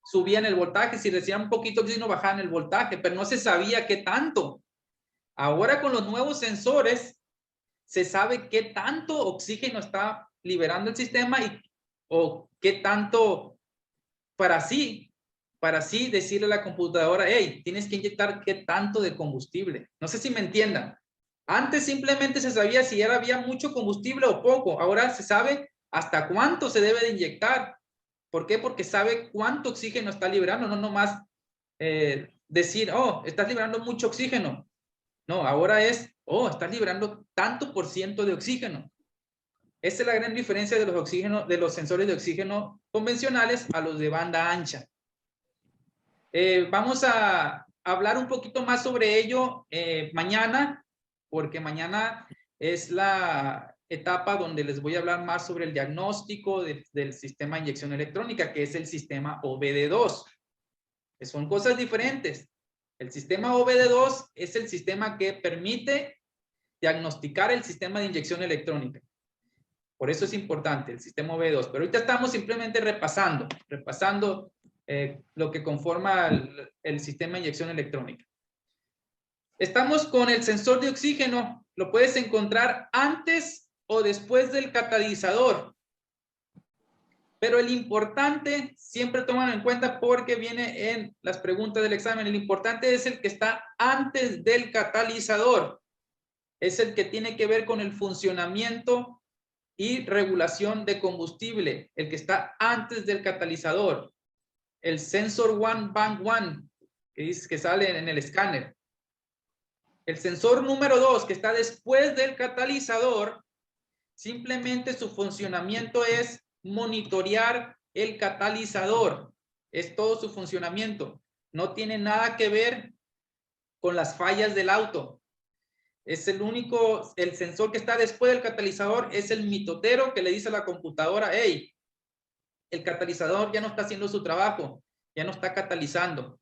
subían el voltaje. Si recibían un poquito de oxígeno, bajaban el voltaje, pero no se sabía qué tanto. Ahora con los nuevos sensores, se sabe qué tanto oxígeno está liberando el sistema o qué tanto para así decirle a la computadora, hey, tienes que inyectar qué tanto de combustible. No sé si me entiendan. Antes simplemente se sabía si había mucho combustible o poco. Ahora se sabe hasta cuánto se debe de inyectar. ¿Por qué? Porque sabe cuánto oxígeno está liberando. No nomás decir, oh, estás liberando mucho oxígeno. No, ahora es, oh, estás liberando tanto por ciento de oxígeno. Esa es la gran diferencia de los sensores de oxígeno convencionales a los de banda ancha. Vamos a hablar un poquito más sobre ello mañana, porque mañana es la etapa donde les voy a hablar más sobre el diagnóstico del sistema de inyección electrónica, que es el sistema OBD2. Que son cosas diferentes. El sistema OBD2 es el sistema que permite diagnosticar el sistema de inyección electrónica. Por eso es importante el sistema OBD2. Pero ahorita estamos simplemente repasando lo que conforma el sistema de inyección electrónica. Estamos con el sensor de oxígeno. Lo puedes encontrar antes o después del catalizador. Pero el importante, siempre toman en cuenta porque viene en las preguntas del examen, el importante es el que está antes del catalizador. Es el que tiene que ver con el funcionamiento y regulación de combustible, el que está antes del catalizador. El sensor one, bank one, que sale en el escáner. El sensor número 2, que está después del catalizador, simplemente su funcionamiento es monitorear el catalizador. Es todo su funcionamiento. No tiene nada que ver con las fallas del auto. Es el sensor que está después del catalizador es el mitotero que le dice a la computadora, hey, el catalizador ya no está haciendo su trabajo, ya no está catalizando.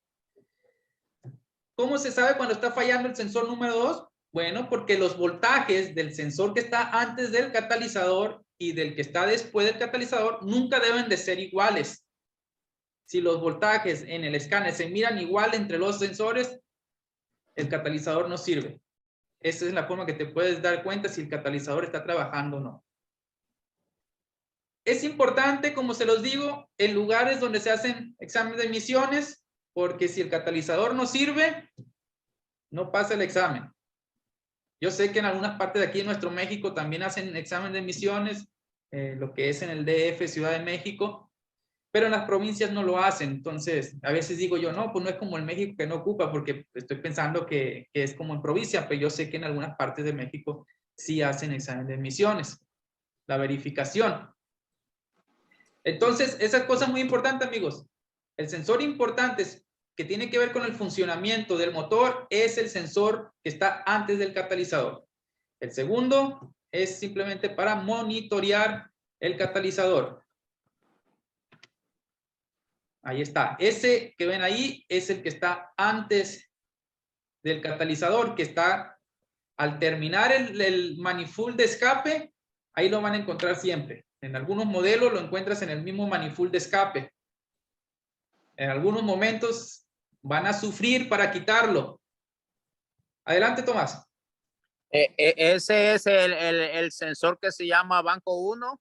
¿Cómo se sabe cuando está fallando el sensor número 2? Bueno, porque los voltajes del sensor que está antes del catalizador y del que está después del catalizador nunca deben de ser iguales. Si los voltajes en el escáner se miran igual entre los sensores, el catalizador no sirve. Esa es la forma que te puedes dar cuenta si el catalizador está trabajando o no. Es importante, como se los digo, en lugares donde se hacen exámenes de emisiones, porque si el catalizador no sirve, no pasa el examen. Yo sé que en algunas partes de aquí en nuestro México también hacen examen de emisiones, lo que es en el DF, Ciudad de México, pero en las provincias no lo hacen. Entonces, a veces digo yo, no, pues no es como en México que no ocupa, porque estoy pensando que es como en provincia, pero yo sé que en algunas partes de México sí hacen examen de emisiones, la verificación. Entonces, esa cosa muy importante, amigos. El sensor importante que tiene que ver con el funcionamiento del motor es el sensor que está antes del catalizador. El segundo es simplemente para monitorear el catalizador. Ahí está. Ese que ven ahí es el que está antes del catalizador, que está al terminar el manifold de escape. Ahí lo van a encontrar siempre. En algunos modelos lo encuentras en el mismo manifold de escape. En algunos momentos van a sufrir para quitarlo. Adelante, Tomás.
Ese es el sensor que se llama banco 1.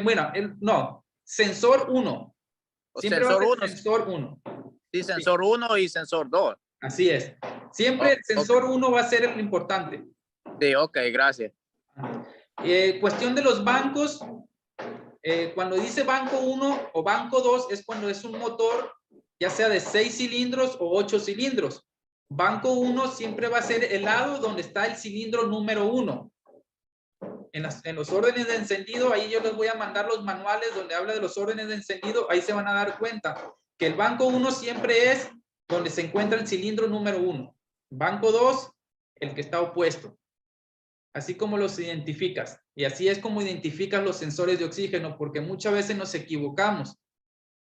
Bueno, no, sensor 1. Siempre
Sensor
va a
1.
ser sensor 1.
Sí, sensor 1 y sensor 2.
Así es. Siempre el sensor 1 va a ser el importante.
Sí, ok, gracias.
Cuestión de los bancos. Cuando dice banco 1 o banco 2 es cuando es un motor ya sea de 6 cilindros o 8 cilindros. Banco 1 siempre va a ser el lado donde está el cilindro número 1. En los órdenes de encendido, ahí yo les voy a mandar los manuales donde habla de los órdenes de encendido. Ahí se van a dar cuenta que el banco 1 siempre es donde se encuentra el cilindro número 1. Banco 2, el que está opuesto. Así como los identificas. Y así es como identificas los sensores de oxígeno, porque muchas veces nos equivocamos.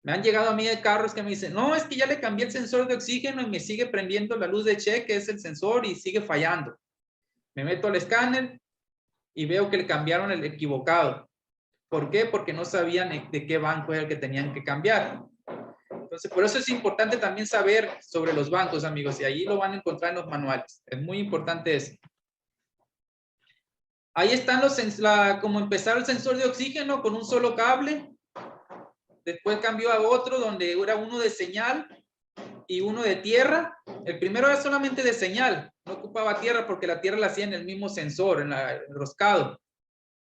Me han llegado a mí de carros que me dicen, no, es que ya le cambié el sensor de oxígeno y me sigue prendiendo la luz de check, que es el sensor, y sigue fallando. Me meto al escáner y veo que le cambiaron el equivocado. ¿Por qué? Porque no sabían de qué banco era el que tenían que cambiar. Entonces, por eso es importante también saber sobre los bancos, amigos, y ahí lo van a encontrar en los manuales. Es muy importante eso. Ahí están como empezar el sensor de oxígeno con un solo cable. Después cambió a otro donde era uno de señal y uno de tierra. El primero era solamente de señal, no ocupaba tierra porque la tierra la hacía en el mismo sensor, en el enroscado.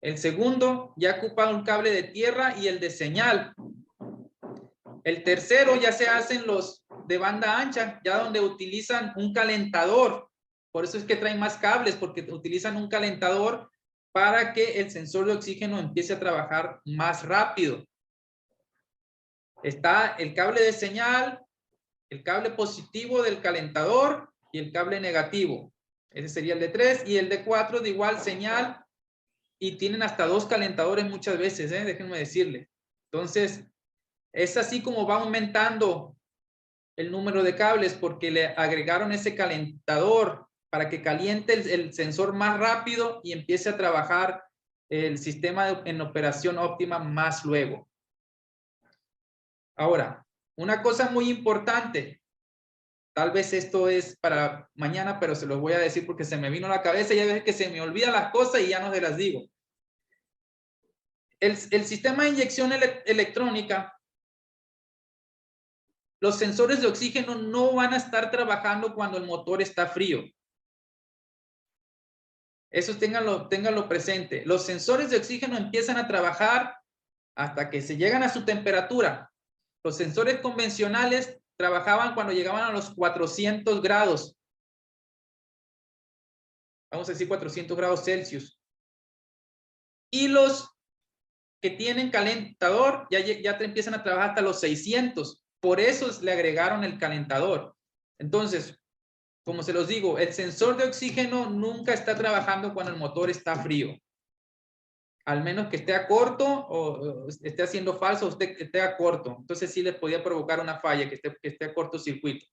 El segundo ya ocupaba un cable de tierra y el de señal. El tercero ya se hacen los de banda ancha, ya donde utilizan un calentador. Por eso es que traen más cables, porque utilizan un calentador para que el sensor de oxígeno empiece a trabajar más rápido. Está el cable de señal, el cable positivo del calentador y el cable negativo. Ese sería el de 3 y el de 4 de igual señal, y tienen hasta 2 calentadores muchas veces, déjenme decirle. Entonces, es así como va aumentando el número de cables porque le agregaron ese calentador para que caliente el sensor más rápido y empiece a trabajar el sistema en operación óptima más luego. Ahora, una cosa muy importante, tal vez esto es para mañana, pero se los voy a decir porque se me vino a la cabeza y a veces que se me olvidan las cosas y ya no se las digo. El sistema de inyección electrónica, los sensores de oxígeno no van a estar trabajando cuando el motor está frío. Eso ténganlo presente. Los sensores de oxígeno empiezan a trabajar hasta que se llegan a su temperatura. Los sensores convencionales trabajaban cuando llegaban a los 400 grados. Vamos a decir 400 grados Celsius. Y los que tienen calentador ya te empiezan a trabajar hasta los 600. Por eso le agregaron el calentador. Entonces, como se los digo, el sensor de oxígeno nunca está trabajando cuando el motor está frío. Al menos que esté a corto o esté haciendo falso, o esté a corto. Entonces sí les podía provocar una falla, que esté a cortocircuito.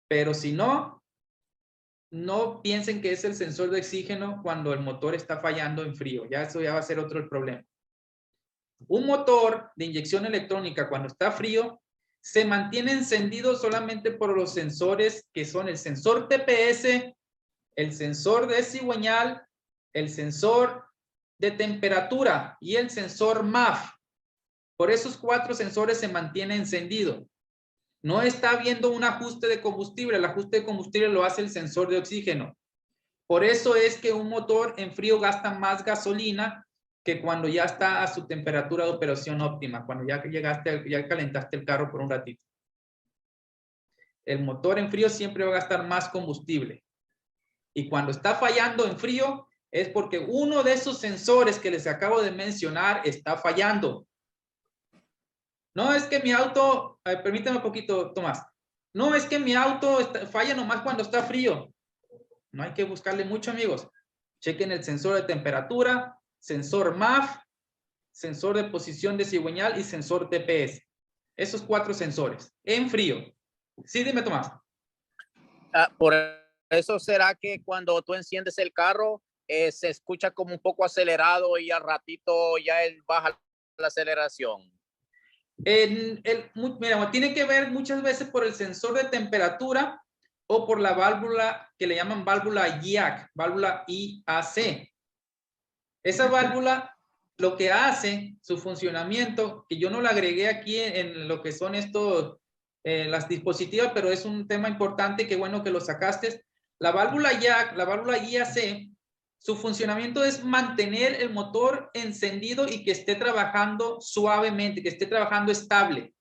Pero si no, no piensen que es el sensor de oxígeno cuando el motor está fallando en frío. Ya eso ya va a ser otro el problema. Un motor de inyección electrónica cuando está frío se mantiene encendido solamente por los sensores que son el sensor TPS, el sensor de cigüeñal, el sensor de temperatura y el sensor MAF. Por esos 4 sensores se mantiene encendido. No está habiendo un ajuste de combustible. El ajuste de combustible lo hace el sensor de oxígeno. Por eso es que un motor en frío gasta más gasolina que cuando ya está a su temperatura de operación óptima, cuando ya ya calentaste el carro por un ratito. El motor en frío siempre va a gastar más combustible. Y cuando está fallando en frío, es porque uno de esos sensores que les acabo de mencionar está fallando. No es que mi auto, permítame un poquito, Tomás. No es que mi auto falla nomás cuando está frío. No hay que buscarle mucho, amigos. Chequen el sensor de temperatura, sensor MAF, sensor de posición de cigüeñal y sensor TPS. Esos 4 sensores en frío. Sí, dime, Tomás.
Por eso será que cuando tú enciendes el carro, se escucha como un poco acelerado y al ratito ya él baja la aceleración.
Mira, tiene que ver muchas veces por el sensor de temperatura o por la válvula que le llaman válvula IAC, válvula IAC. Esa válvula lo que hace, su funcionamiento, que yo no lo agregué aquí en lo que son estos, las dispositivas, pero es un tema importante, que bueno que lo sacaste. La válvula IAC, la válvula IAC, su funcionamiento es mantener el motor encendido y que esté trabajando suavemente, que esté trabajando estable.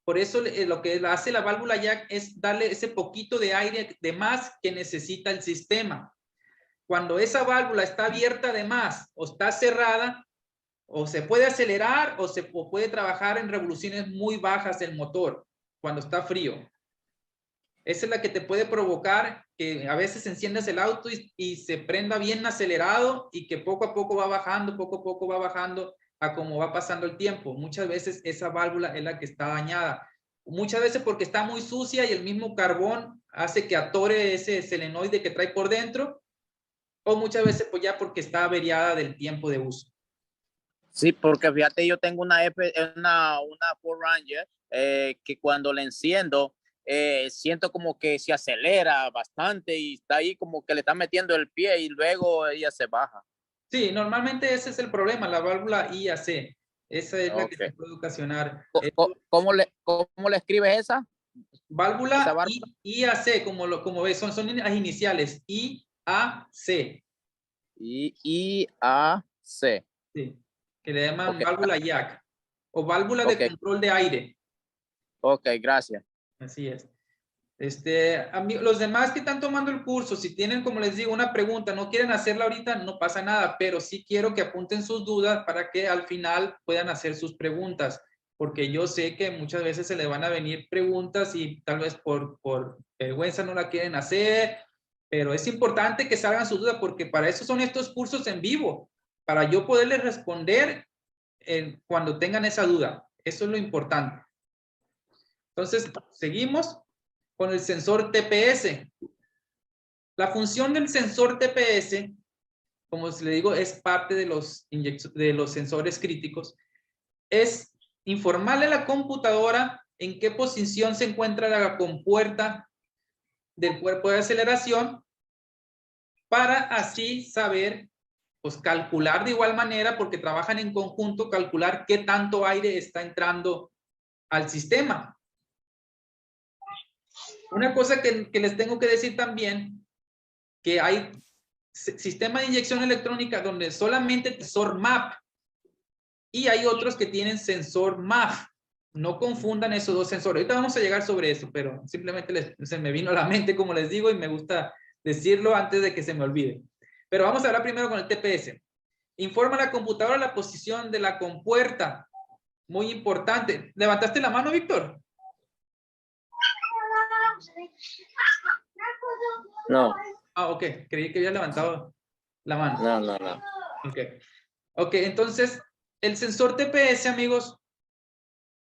Por eso lo que hace la válvula IAC es darle ese poquito de aire de más que necesita el sistema. Cuando esa válvula está abierta de más o está cerrada, o se puede acelerar o puede trabajar en revoluciones muy bajas el motor cuando está frío. Esa es la que te puede provocar que a veces enciendas el auto y se prenda bien acelerado y que poco a poco va bajando, poco a poco va bajando a como va pasando el tiempo. Muchas veces esa válvula es la que está dañada. Muchas veces porque está muy sucia y el mismo carbón hace que atore ese solenoide que trae por dentro, o muchas veces pues ya porque está averiada del tiempo de uso.
Sí, porque fíjate, yo tengo una Ford Ranger que cuando la enciendo, siento como que se acelera bastante y está ahí como que le está metiendo el pie y luego ella se baja.
Sí, normalmente ese es el problema, la válvula IAC. Esa es la que se puede ocasionar.
¿Cómo le escribes esa?
Válvula IAC, como ves, son las iniciales. IAC.
IAC.
Sí, que le llaman válvula IAC o válvula de control de aire.
Ok, gracias.
Así es. Los demás que están tomando el curso, si tienen, como les digo, una pregunta, no quieren hacerla ahorita, no pasa nada, pero sí quiero que apunten sus dudas para que al final puedan hacer sus preguntas, porque yo sé que muchas veces se le van a venir preguntas y tal vez por vergüenza no la quieren hacer, pero es importante que salgan sus dudas, porque para eso son estos cursos en vivo, para yo poderles responder cuando tengan esa duda. Eso es lo importante. Entonces, seguimos con el sensor TPS. La función del sensor TPS, como le digo, es parte de los sensores críticos, es informarle a la computadora en qué posición se encuentra la compuerta del cuerpo de aceleración para así saber, pues calcular de igual manera, porque trabajan en conjunto, calcular qué tanto aire está entrando al sistema. Una cosa que les tengo que decir también, que hay sistema de inyección electrónica donde solamente sensor MAP y hay otros que tienen sensor MAF. No confundan esos dos sensores. Ahorita vamos a llegar sobre eso, pero simplemente se me vino a la mente, como les digo, y me gusta decirlo antes de que se me olvide. Pero vamos a hablar primero con el TPS. Informa a la computadora la posición de la compuerta. Muy importante. ¿Levantaste la mano, Víctor?
No.
Ah, ok. Creí que había levantado la mano.
No.
Ok, entonces el sensor TPS, amigos,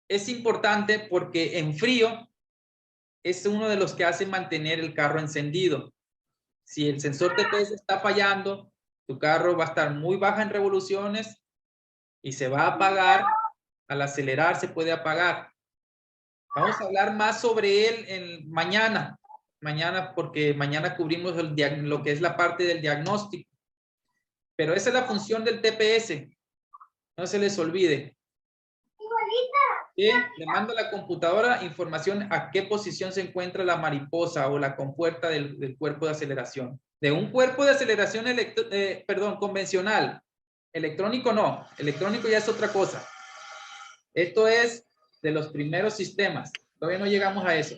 es importante porque en frío es uno de los que hace mantener el carro encendido. Si el sensor TPS está fallando, tu carro va a estar muy baja en revoluciones y se va a apagar. Al acelerar se puede apagar. Vamos a hablar más sobre él mañana, porque mañana cubrimos lo que es la parte del diagnóstico. Pero esa es la función del TPS. No se les olvide. ¿Sí? Le manda a la computadora información a qué posición se encuentra la mariposa o la compuerta del cuerpo de aceleración. De un cuerpo de aceleración convencional Electrónico no, electrónico ya es otra cosa. Esto es de los primeros sistemas. Todavía no llegamos a eso.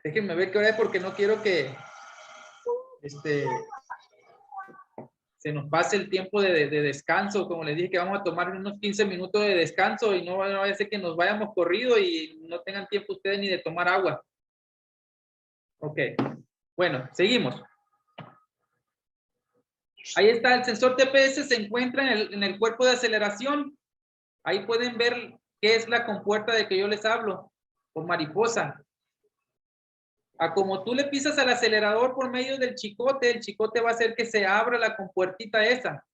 Déjenme ver qué hora es porque no quiero que se nos pase el tiempo de descanso. Como les dije que vamos a tomar unos 15 minutos de descanso y no vaya a ser que nos vayamos corrido y no tengan tiempo ustedes ni de tomar agua. Ok. Bueno, seguimos. Ahí está el sensor TPS, se encuentra en el cuerpo de aceleración. Ahí pueden ver qué es la compuerta de que yo les hablo, por mariposa. A como tú le pisas al acelerador por medio del chicote, el chicote va a hacer que se abra la compuertita esa.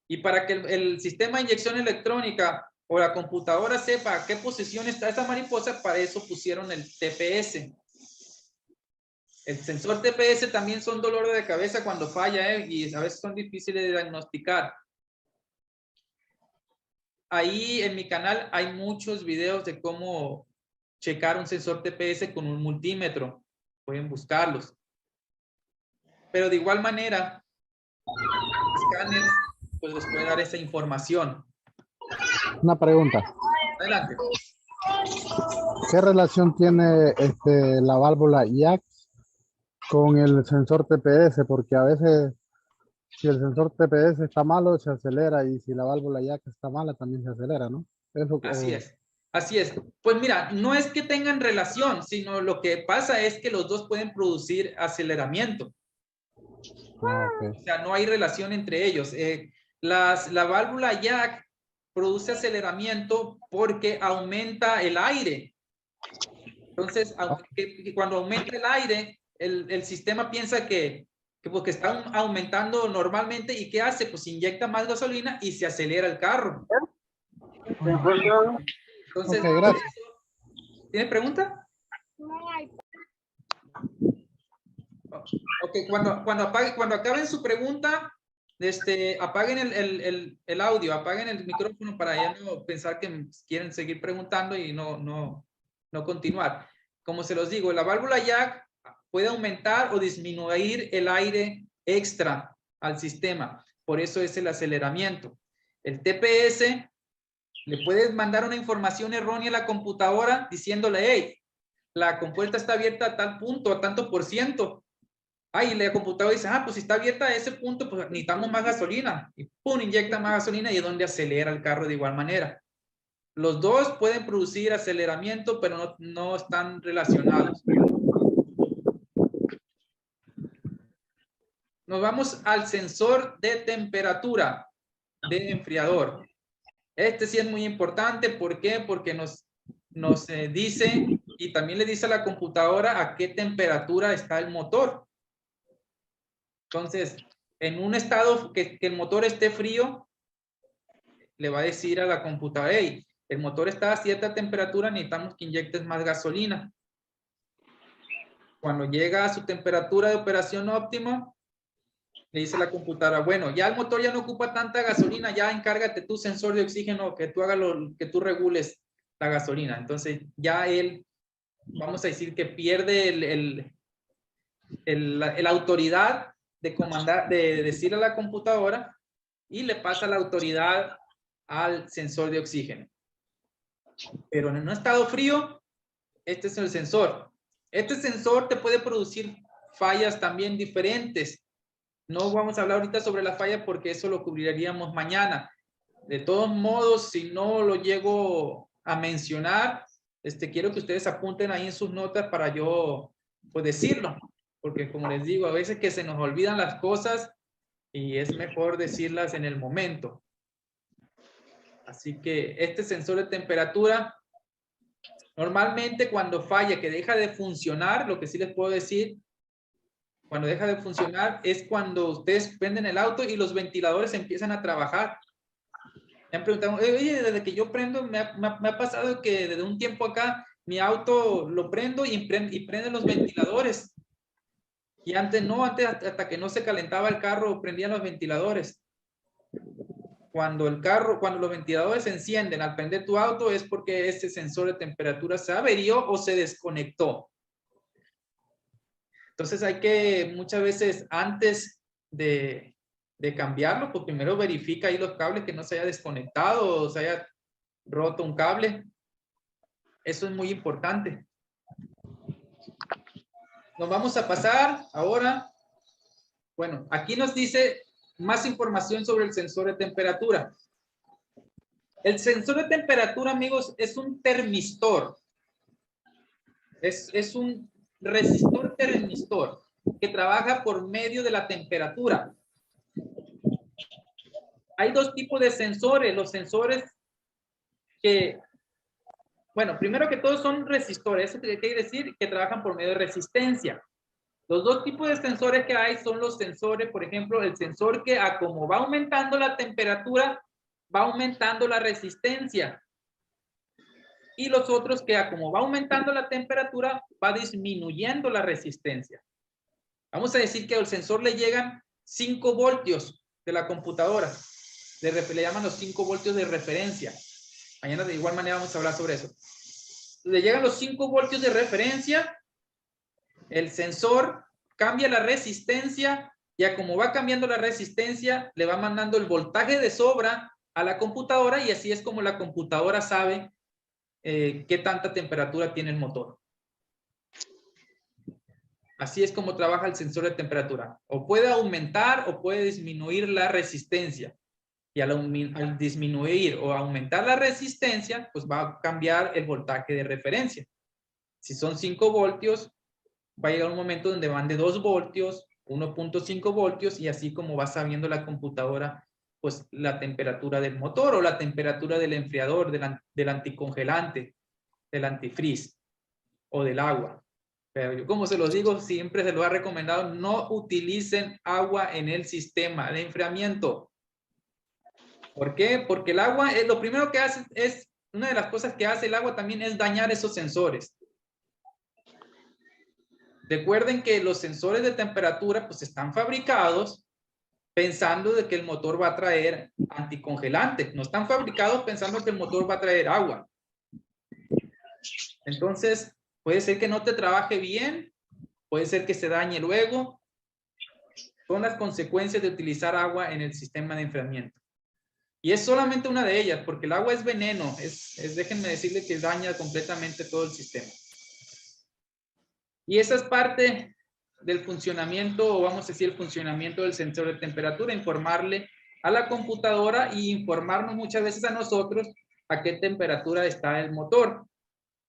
Y para que el sistema de inyección electrónica o la computadora sepa a qué posición está esa mariposa, para eso pusieron el TPS. El sensor TPS también son dolores de cabeza cuando falla, y a veces son difíciles de diagnosticar. Ahí en mi canal hay muchos videos de cómo checar un sensor TPS con un multímetro. Pueden buscarlos. Pero de igual manera, escáner pues les puede dar esa información.
Una pregunta.
Adelante.
¿Qué relación tiene la válvula jack con el sensor TPS? Porque a veces si el sensor TPS está malo, se acelera, y si la válvula jack está mala, también se acelera, ¿no? Eso,
Así es. Así es. Pues mira, no es que tengan relación, sino lo que pasa es que los dos pueden producir aceleramiento.
Okay.
O sea, no hay relación entre ellos. La válvula jack produce aceleramiento porque aumenta el aire. Entonces, cuando aumenta el aire, el sistema piensa que porque está aumentando normalmente, ¿y qué hace? Pues inyecta más gasolina y se acelera el carro. Entonces,
Okay, gracias.
¿tiene pregunta? Ok, cuando acaben su pregunta, apaguen el audio, apaguen el micrófono para ya no pensar que quieren seguir preguntando y no continuar. Como se los digo, la válvula jack puede aumentar o disminuir el aire extra al sistema. Por eso es el aceleramiento. El TPS le puedes mandar una información errónea a la computadora diciéndole, hey, la compuerta está abierta a tal punto, a tanto por ciento. Y la computadora dice, pues si está abierta a ese punto, pues necesitamos más gasolina. Y pum, inyecta más gasolina y es donde acelera el carro de igual manera. Los dos pueden producir aceleramiento, pero no están relacionados. Nos vamos al sensor de temperatura de enfriador. Este sí es muy importante. ¿Por qué? Porque nos dice, y también le dice a la computadora a qué temperatura está el motor. Entonces, en un estado que el motor esté frío, le va a decir a la computadora, hey, el motor está a cierta temperatura, necesitamos que inyectes más gasolina. Cuando llega a su temperatura de operación óptima, le dice la computadora, bueno, ya el motor ya no ocupa tanta gasolina, ya encárgate tu sensor de oxígeno, que tú hagas que tú regules la gasolina. Entonces, ya él, vamos a decir que pierde la autoridad de comandar, de decirle a la computadora, y le pasa la autoridad al sensor de oxígeno. Pero en un estado frío, este es el sensor. Este sensor te puede producir fallas también diferentes. No vamos a hablar ahorita sobre la falla porque eso lo cubriríamos mañana. De todos modos, si no lo llego a mencionar, quiero que ustedes apunten ahí en sus notas para yo pues decirlo. Porque como les digo, a veces que se nos olvidan las cosas y es mejor decirlas en el momento. Así que este sensor de temperatura, normalmente cuando falla, que deja de funcionar, lo que sí les puedo decir, cuando deja de funcionar es cuando ustedes prenden el auto y los ventiladores empiezan a trabajar. Me han preguntado, oye, desde que yo prendo, me ha pasado que desde un tiempo acá, mi auto lo prendo y prende los ventiladores. Y antes no, hasta que no se calentaba el carro, prendían los ventiladores. Cuando los ventiladores se encienden al prender tu auto es porque ese sensor de temperatura se averió o se desconectó. Entonces hay que muchas veces antes de de cambiarlo, pues primero verifica ahí los cables que no se haya desconectado o se haya roto un cable. Eso es muy importante. Nos vamos a pasar ahora. Bueno, aquí nos dice más información sobre el sensor de temperatura. El sensor de temperatura, amigos, es un termistor. Es un resistor termistor que trabaja por medio de la temperatura. Hay dos tipos de sensores. Los sensores que, bueno, primero que todo son resistores. Eso quiere decir que trabajan por medio de resistencia. Los dos tipos de sensores que hay son los sensores, por ejemplo, el sensor que a como va aumentando la temperatura, va aumentando la resistencia. Y los otros que a como va aumentando la temperatura, va disminuyendo la resistencia. Vamos a decir que al sensor le llegan 5 voltios de la computadora. Le llaman los 5 voltios de referencia. Mañana de igual manera vamos a hablar sobre eso. Le llegan los 5 voltios de referencia. El sensor cambia la resistencia y a como va cambiando la resistencia, le va mandando el voltaje de sobra a la computadora y así es como la computadora sabe qué tanta temperatura tiene el motor. Así es como trabaja el sensor de temperatura. O puede aumentar o puede disminuir la resistencia. Y al disminuir o aumentar la resistencia, pues va a cambiar el voltaje de referencia. Si son 5 voltios, va a llegar un momento donde van de 2 voltios, 1.5 voltios, y así como va sabiendo la computadora, pues la temperatura del motor o la temperatura del enfriador, del anticongelante, del antifreeze o del agua. Pero yo, como se los digo, siempre se lo ha recomendado, no utilicen agua en el sistema de enfriamiento. ¿Por qué? Porque el agua, lo primero que hace es, una de las cosas que hace el agua también es dañar esos sensores. Recuerden que los sensores de temperatura pues están fabricados pensando de que el motor va a traer anticongelante. No están fabricados pensando que el motor va a traer agua. Entonces, puede ser que no te trabaje bien, puede ser que se dañe luego. Son las consecuencias de utilizar agua en el sistema de enfriamiento. Y es solamente una de ellas, porque el agua es veneno. Déjenme decirle que daña completamente todo el sistema. Y esa es parte del funcionamiento, o vamos a decir el funcionamiento del sensor de temperatura, informarle a la computadora y informarnos muchas veces a nosotros a qué temperatura está el motor.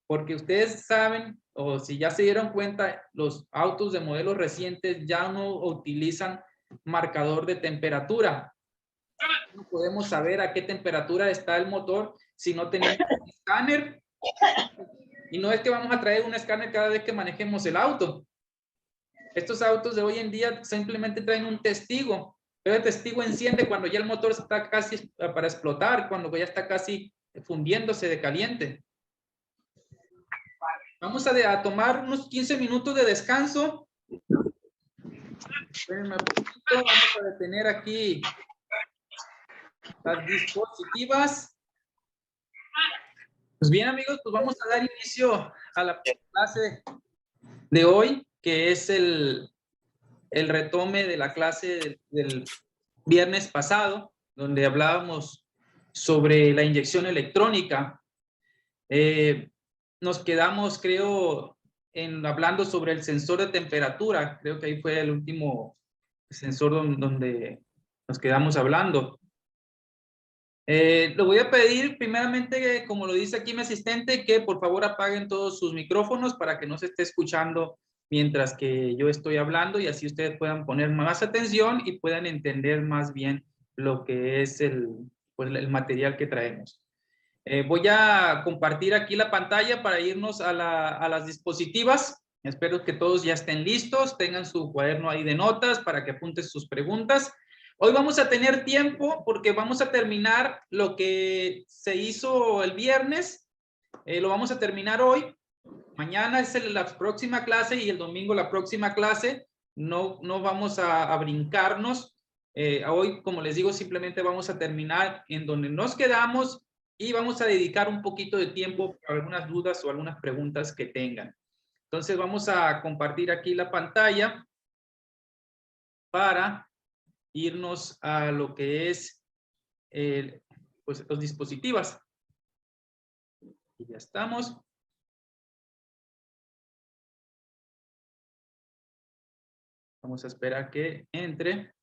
Porque ustedes saben, o si ya se dieron cuenta, los autos de modelos recientes ya no utilizan marcador de temperatura. No podemos saber a qué temperatura está el motor si no tenemos un escáner. Y no es que vamos a traer un escáner cada vez que manejemos el auto. Estos autos de hoy en día simplemente traen un testigo, pero el testigo enciende cuando ya el motor está casi para explotar, cuando ya está casi fundiéndose de caliente. Vamos a tomar unos 15 minutos de descanso. Espérenme un poquito, vamos a detener aquí las dispositivas. Pues bien, amigos, pues vamos a dar inicio a la clase de hoy, que es el retome de la clase del viernes pasado, donde hablábamos sobre la inyección electrónica. Nos quedamos, creo, hablando sobre el sensor de temperatura. Creo que ahí fue el último sensor donde nos quedamos hablando. Le voy a pedir primeramente, como lo dice aquí mi asistente, que por favor apaguen todos sus micrófonos para que no se esté escuchando mientras que yo estoy hablando y así ustedes puedan poner más atención y puedan entender más bien lo que es pues, el material que traemos. Voy a compartir aquí la pantalla para irnos a las dispositivas. Espero que todos ya estén listos, tengan su cuaderno ahí de notas para que apunten sus preguntas. Hoy vamos a tener tiempo porque vamos a terminar lo que se hizo el viernes. Lo vamos a terminar hoy. Mañana es la próxima clase y el domingo la próxima clase. No vamos a brincarnos. Hoy, como les digo, simplemente vamos a terminar en donde nos quedamos y vamos a dedicar un poquito de tiempo para algunas dudas o algunas preguntas que tengan. Entonces vamos a compartir aquí la pantalla para irnos a lo que es pues, los dispositivos. Y ya estamos. Vamos a esperar que entre.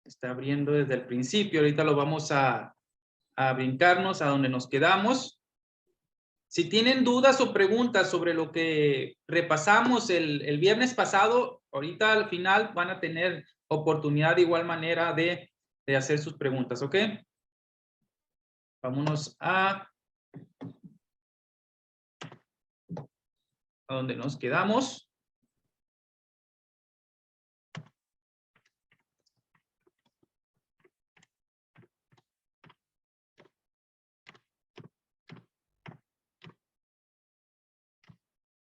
Está abriendo desde el principio. Ahorita lo vamos a brincarnos a donde nos quedamos. Si tienen dudas o preguntas sobre lo que repasamos el viernes pasado, ahorita al final van a tener oportunidad de igual manera de hacer sus preguntas, ¿ok? Vámonos a donde nos quedamos.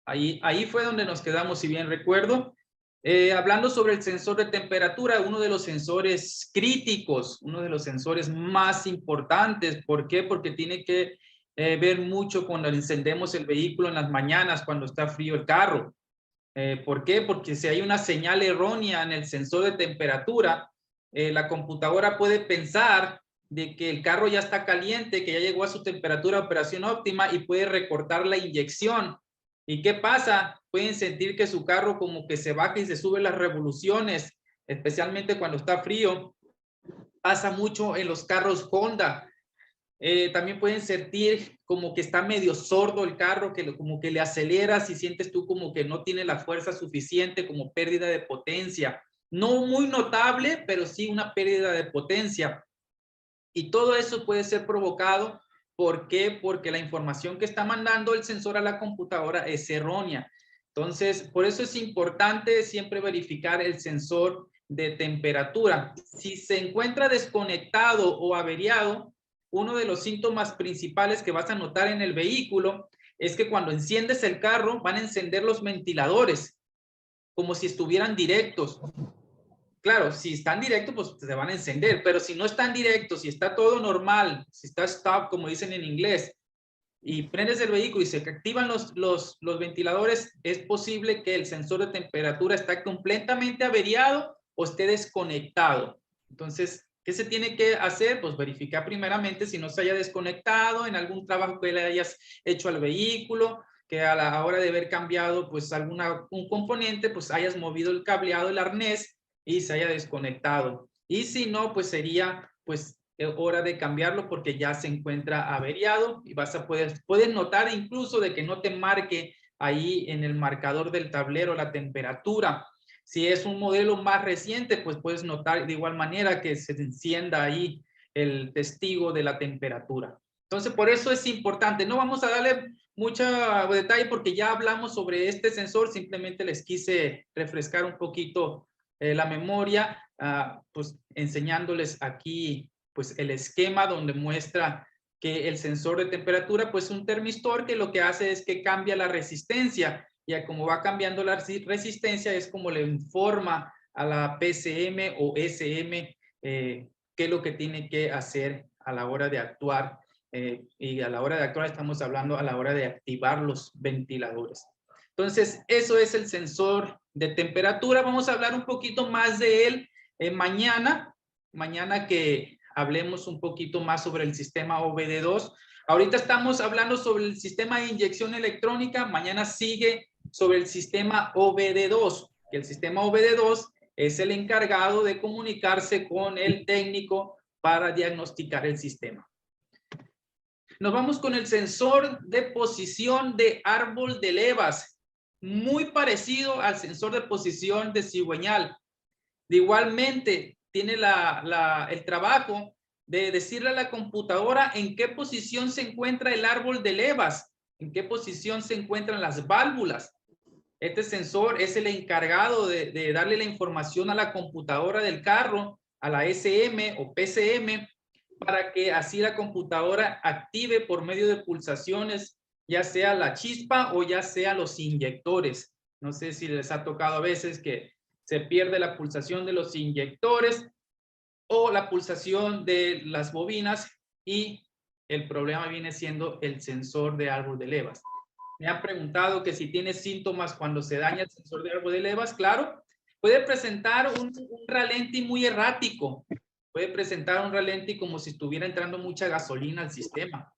Ahí fue donde nos quedamos, si bien recuerdo. Hablando sobre el sensor de temperatura, uno de los sensores críticos, uno de los sensores más importantes. ¿Por qué? Porque tiene que ver mucho cuando encendemos el vehículo en las mañanas, cuando está frío el carro. ¿Por qué? Porque si hay una señal errónea en el sensor de temperatura, la computadora puede pensar de que el carro ya está caliente, que ya llegó a su temperatura de operación óptima y puede recortar la inyección. ¿Y qué pasa? Pueden sentir que su carro como que se baja y se sube las revoluciones, especialmente cuando está frío. Pasa mucho en los carros Honda. También pueden sentir como que está medio sordo el carro, que como que le aceleras y sientes tú como que no tiene la fuerza suficiente, como pérdida de potencia. No muy notable, pero sí una pérdida de potencia. Y todo eso puede ser provocado. ¿Por qué? Porque la información que está mandando el sensor a la computadora es errónea. Entonces, por eso es importante siempre verificar el sensor de temperatura. Si se encuentra desconectado o averiado, uno de los síntomas principales que vas a notar en el vehículo es que cuando enciendes el carro van a encender los ventiladores como si estuvieran directos. Claro, si están directos, pues se van a encender, pero si no están directos, si está todo normal, si está stop, como dicen en inglés, y prendes el vehículo y se activan los ventiladores, es posible que el sensor de temperatura está completamente averiado o esté desconectado. Entonces, ¿qué se tiene que hacer? Pues verificar primeramente si no se haya desconectado en algún trabajo que le hayas hecho al vehículo, que a la hora de haber cambiado pues un componente, pues hayas movido el cableado, el arnés, y se haya desconectado. Y si no, pues sería pues hora de cambiarlo porque ya se encuentra averiado y puedes notar incluso de que no te marque ahí en el marcador del tablero la temperatura. Si es un modelo más reciente, pues puedes notar de igual manera que se encienda ahí el testigo de la temperatura. Entonces, por eso es importante. No vamos a darle mucho detalle porque ya hablamos sobre este sensor. Simplemente les quise refrescar un poquito la memoria, pues enseñándoles aquí pues el esquema donde muestra que el sensor de temperatura pues un termistor que lo que hace es que cambia la resistencia, y como va cambiando la resistencia es como le informa a la PCM o SM qué es lo que tiene que hacer a la hora de actuar, y a la hora de actuar estamos hablando a la hora de activar los ventiladores. Entonces, eso es el sensor de temperatura. Vamos a hablar un poquito más de él mañana que hablemos un poquito más sobre el sistema OBD2. Ahorita estamos hablando sobre el sistema de inyección electrónica. Mañana sigue sobre el sistema OBD2, que el sistema OBD2 es el encargado de comunicarse con el técnico para diagnosticar el sistema. Nos vamos con el sensor de posición de árbol de levas. Muy parecido al sensor de posición de cigüeñal. Igualmente, tiene el trabajo de decirle a la computadora en qué posición se encuentra el árbol de levas, en qué posición se encuentran las válvulas. Este sensor es el encargado de darle la información a la computadora del carro, a la SM o PCM, para que así la computadora active por medio de pulsaciones ya sea la chispa o ya sea los inyectores. No sé si les ha tocado a veces que se pierde la pulsación de los inyectores o la pulsación de las bobinas y el problema viene siendo el sensor de árbol de levas. Me han preguntado que si tiene síntomas cuando se daña el sensor de árbol de levas. Claro, puede presentar un ralenti muy errático. Puede presentar un ralenti como si estuviera entrando mucha gasolina al sistema.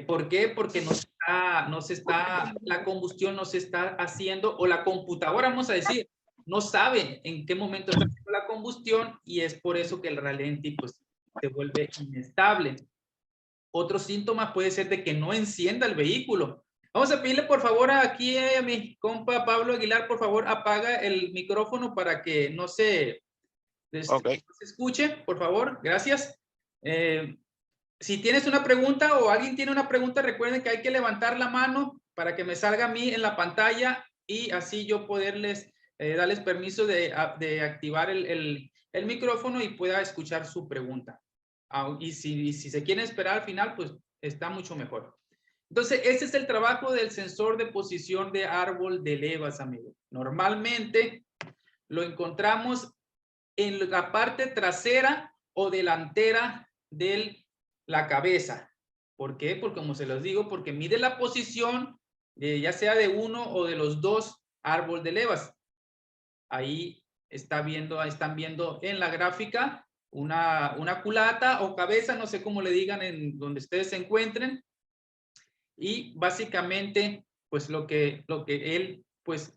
¿Por qué? Porque la combustión no se está haciendo, o la computadora, vamos a decir, no sabe en qué momento está haciendo la combustión, y es por eso que el ralenti pues se vuelve inestable. Otro síntoma puede ser de que no encienda el vehículo. Vamos a pedirle por favor aquí a mi compa Pablo Aguilar, por favor apaga el micrófono para que no se escuche, por favor, gracias. Si tienes una pregunta o alguien tiene una pregunta, recuerden que hay que levantar la mano para que me salga a mí en la pantalla y así yo poderles darles permiso de activar el micrófono y pueda escuchar su pregunta. Y si se quieren esperar al final, pues está mucho mejor. Entonces, ese es el trabajo del sensor de posición de árbol de levas, amigos. Normalmente lo encontramos en la parte trasera o delantera de la cabeza. ¿Por qué? Porque como se los digo, porque mide la posición ya sea de uno o de los dos árboles de levas. Ahí están viendo en la gráfica una culata o cabeza, no sé cómo le digan en donde ustedes se encuentren. Y básicamente, pues lo que él, pues,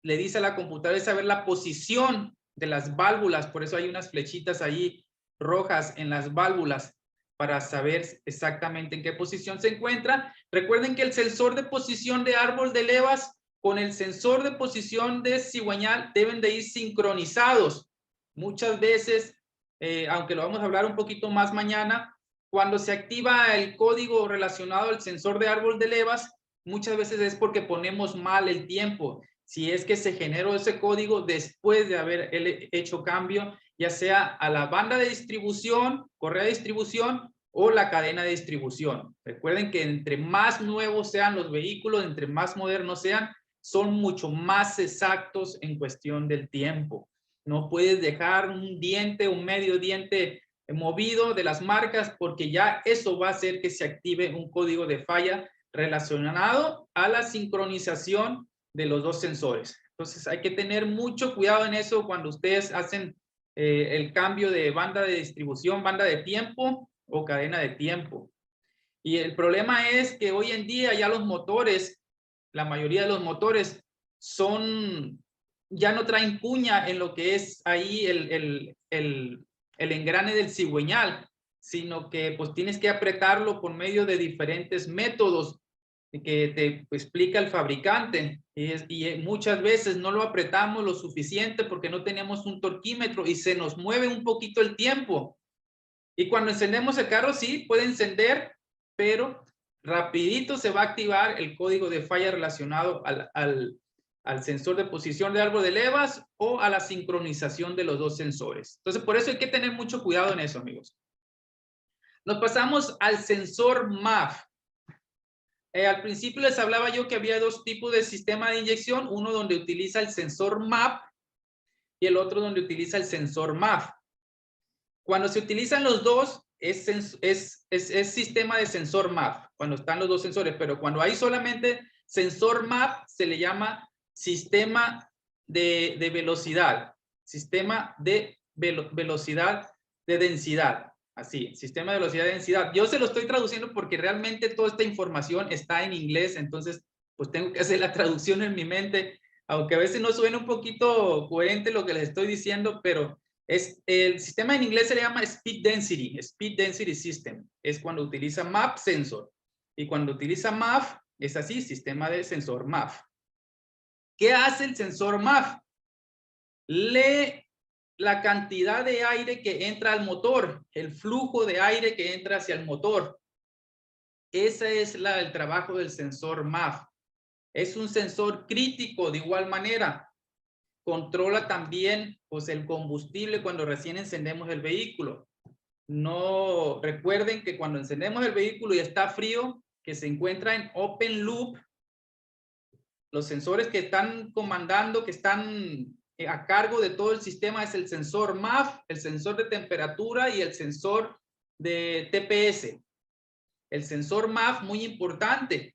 le dice a la computadora es saber la posición de las válvulas. Por eso hay unas flechitas ahí rojas en las válvulas para saber exactamente en qué posición se encuentra. Recuerden que el sensor de posición de árbol de levas con el sensor de posición de cigüeñal deben de ir sincronizados. Muchas veces, aunque lo vamos a hablar un poquito más mañana, cuando se activa el código relacionado al sensor de árbol de levas, muchas veces es porque ponemos mal el tiempo. Si es que se generó ese código después de haber hecho cambio, ya sea a la banda de distribución, correa de distribución o la cadena de distribución. Recuerden que entre más nuevos sean los vehículos, entre más modernos sean, son mucho más exactos en cuestión del tiempo. No puedes dejar un diente, un medio diente movido de las marcas, porque ya eso va a hacer que se active un código de falla relacionado a la sincronización de los dos sensores. Entonces hay que tener mucho cuidado en eso cuando ustedes hacen el cambio de banda de distribución, banda de tiempo o cadena de tiempo. Y el problema es que hoy en día ya los motores, la mayoría de los motores ya no traen cuña en lo que es ahí el engrane del cigüeñal, sino que pues tienes que apretarlo por medio de diferentes métodos que te explica el fabricante, y muchas veces no lo apretamos lo suficiente porque no tenemos un torquímetro y se nos mueve un poquito el tiempo. Y cuando encendemos el carro, sí, puede encender, pero rapidito se va a activar el código de falla relacionado al sensor de posición de árbol de levas o a la sincronización de los dos sensores. Entonces, por eso hay que tener mucho cuidado en eso, amigos. Nos pasamos al sensor MAF. Al principio les hablaba yo que había dos tipos de sistema de inyección, uno donde utiliza el sensor MAP y el otro donde utiliza el sensor MAF. Cuando se utilizan los dos, es sistema de sensor MAF, cuando están los dos sensores, pero cuando hay solamente sensor MAF, se le llama sistema de velocidad, sistema de velocidad de densidad. Así, sistema de velocidad de densidad. Yo se lo estoy traduciendo porque realmente toda esta información está en inglés, entonces pues tengo que hacer la traducción en mi mente, aunque a veces no suena un poquito coherente lo que les estoy diciendo, pero el sistema en inglés se le llama Speed Density System. Es cuando utiliza MAP sensor. Y cuando utiliza MAF, es así, sistema de sensor MAF. ¿Qué hace el sensor MAF? Lee la cantidad de aire que entra al motor, el flujo de aire que entra hacia el motor. Ese es el trabajo del sensor MAF. Es un sensor crítico de igual manera. Controla también pues, el combustible cuando recién encendemos el vehículo. No recuerden que cuando encendemos el vehículo y está frío, que se encuentra en open loop, los sensores que están comandando, que están a cargo de todo el sistema es el sensor MAF, el sensor de temperatura y el sensor de TPS. El sensor MAF, muy importante.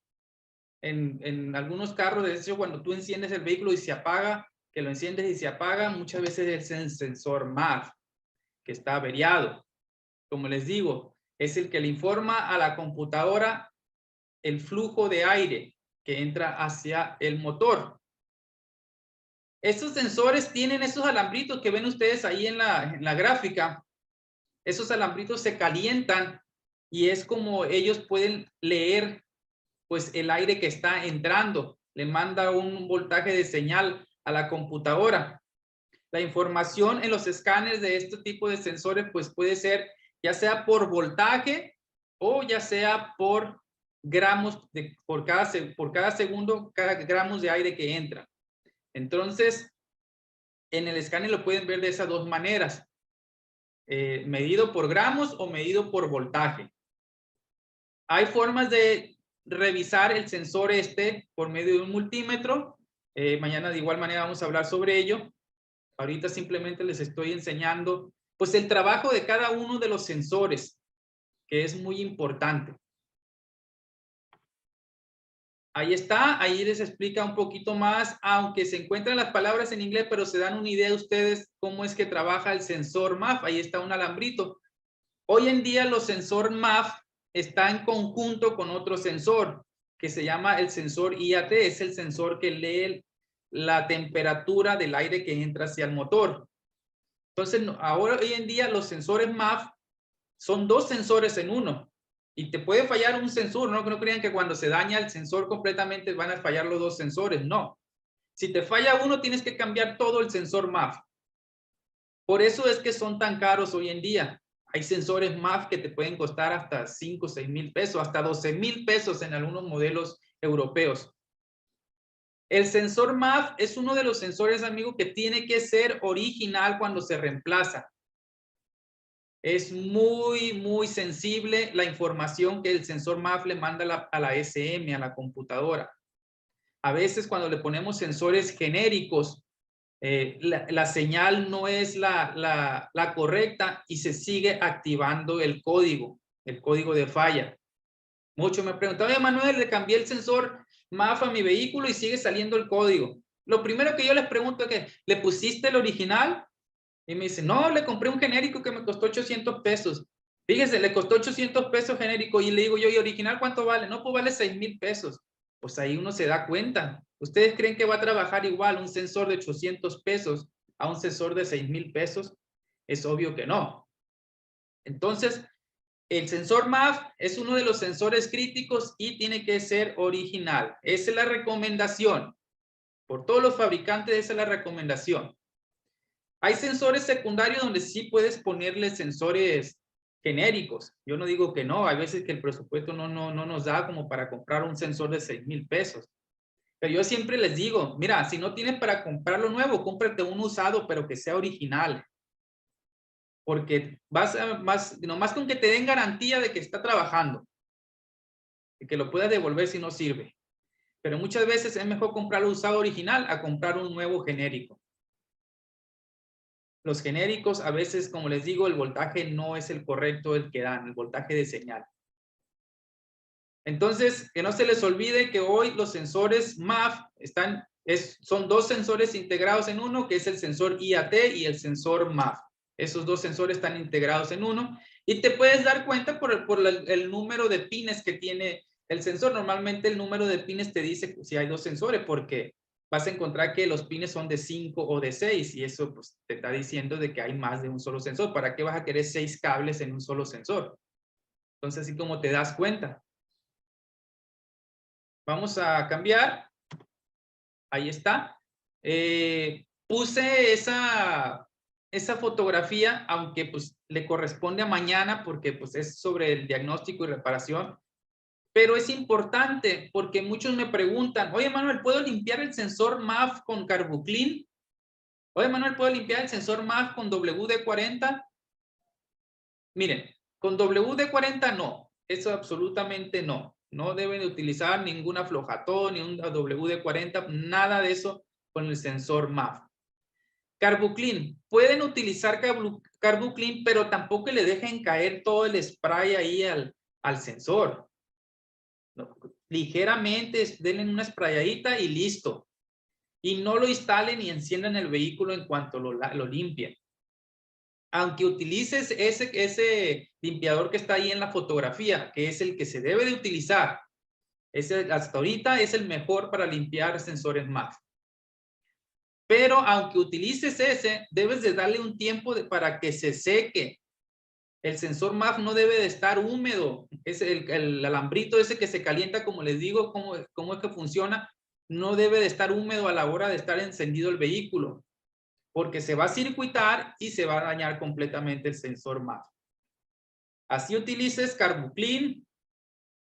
En algunos carros, de hecho, cuando tú enciendes el vehículo y se apaga, que lo enciendes y se apaga, muchas veces es el sensor MAF que está averiado. Como les digo, es el que le informa a la computadora el flujo de aire que entra hacia el motor. Estos sensores tienen esos alambritos que ven ustedes ahí en la gráfica. Esos alambritos se calientan y es como ellos pueden leer pues el aire que está entrando. Le manda un voltaje de señal a la computadora. La información en los escáneres de este tipo de sensores pues puede ser ya sea por voltaje o ya sea por gramos por cada segundo, cada gramos de aire que entra. Entonces, en el escáner lo pueden ver de esas dos maneras, medido por gramos o medido por voltaje. Hay formas de revisar el sensor por medio de un multímetro. Mañana de igual manera vamos a hablar sobre ello. Ahorita simplemente les estoy enseñando pues el trabajo de cada uno de los sensores, que es muy importante. Ahí está, ahí les explica un poquito más, aunque se encuentran las palabras en inglés, pero se dan una idea ustedes cómo es que trabaja el sensor MAF. Ahí está un alambrito. Hoy en día los sensor MAF está en conjunto con otro sensor que se llama el sensor IAT, es el sensor que lee la temperatura del aire que entra hacia el motor. Entonces, ahora hoy en día los sensores MAF son dos sensores en uno. Y te puede fallar un sensor, ¿no? Que no crean que cuando se daña el sensor completamente van a fallar los dos sensores, no. Si te falla uno, tienes que cambiar todo el sensor MAF. Por eso es que son tan caros hoy en día. Hay sensores MAF que te pueden costar hasta 5, 6 mil pesos, hasta 12 mil pesos en algunos modelos europeos. El sensor MAF es uno de los sensores, amigo, que tiene que ser original cuando se reemplaza. Es muy sensible la información que el sensor MAF le manda a la SM, a la computadora. A veces cuando le ponemos sensores genéricos, la señal no es la correcta y se sigue activando el código de falla. Muchos me preguntan, oye Manuel, le cambié el sensor MAF a mi vehículo y sigue saliendo el código. Lo primero que yo les pregunto es que, ¿le pusiste el original? Y me dice, no, le compré un genérico que me costó 800 pesos. Fíjese, le costó 800 pesos genérico y le digo yo, ¿y original cuánto vale? No, pues vale 6 mil pesos. Pues ahí uno se da cuenta. ¿Ustedes creen que va a trabajar igual un sensor de 800 pesos a un sensor de 6 mil pesos? Es obvio que no. Entonces, el sensor MAF es uno de los sensores críticos y tiene que ser original. Esa es la recomendación. Por todos los fabricantes, esa es la recomendación. Hay sensores secundarios donde sí puedes ponerle sensores genéricos. Yo no digo que no, hay veces que el presupuesto no nos da como para comprar un sensor de 6 mil pesos. Pero yo siempre les digo, mira, si no tienes para comprarlo nuevo, cómprate uno usado, pero que sea original. Porque nomás con que te den garantía de que está trabajando, de que lo puedas devolver si no sirve. Pero muchas veces es mejor comprar un usado original a comprar un nuevo genérico. Los genéricos, a veces, como les digo, el voltaje no es el correcto el que dan, el voltaje de señal. Entonces, que no se les olvide que hoy los sensores MAF son dos sensores integrados en uno, que es el sensor IAT y el sensor MAF. Esos dos sensores están integrados en uno y te puedes dar cuenta por el número de pines que tiene el sensor. Normalmente el número de pines te dice si hay dos sensores, porque vas a encontrar que los pines son de 5 o de 6 y eso pues, te está diciendo de que hay más de un solo sensor. ¿Para qué vas a querer 6 cables en un solo sensor? Entonces, así como te das cuenta. Vamos a cambiar. Ahí está. Puse esa fotografía, aunque pues le corresponde a mañana porque pues es sobre el diagnóstico y reparación. Pero es importante porque muchos me preguntan, oye Manuel, ¿puedo limpiar el sensor MAF con Carbuclean? Oye Manuel, ¿puedo limpiar el sensor MAF con WD-40? Miren, con WD-40 no, eso absolutamente no. No deben de utilizar ninguna Flojatón, ni un WD-40, nada de eso con el sensor MAF. Carbuclean, pueden utilizar Carbuclean, pero tampoco le dejen caer todo el spray ahí al sensor. ¿No? Ligeramente denle una sprayadita y listo. Y no lo instalen y enciendan el vehículo en cuanto lo limpien. Aunque utilices ese limpiador que está ahí en la fotografía, que es el que se debe de utilizar, hasta ahorita es el mejor para limpiar sensores MAF. Pero aunque utilices ese, debes de darle un tiempo para que se seque. El sensor MAF no debe de estar húmedo. Es el alambrito ese que se calienta, como les digo, cómo es que funciona. No debe de estar húmedo a la hora de estar encendido el vehículo, porque se va a circuitar y se va a dañar completamente el sensor MAF. Así utilices Carbuclean,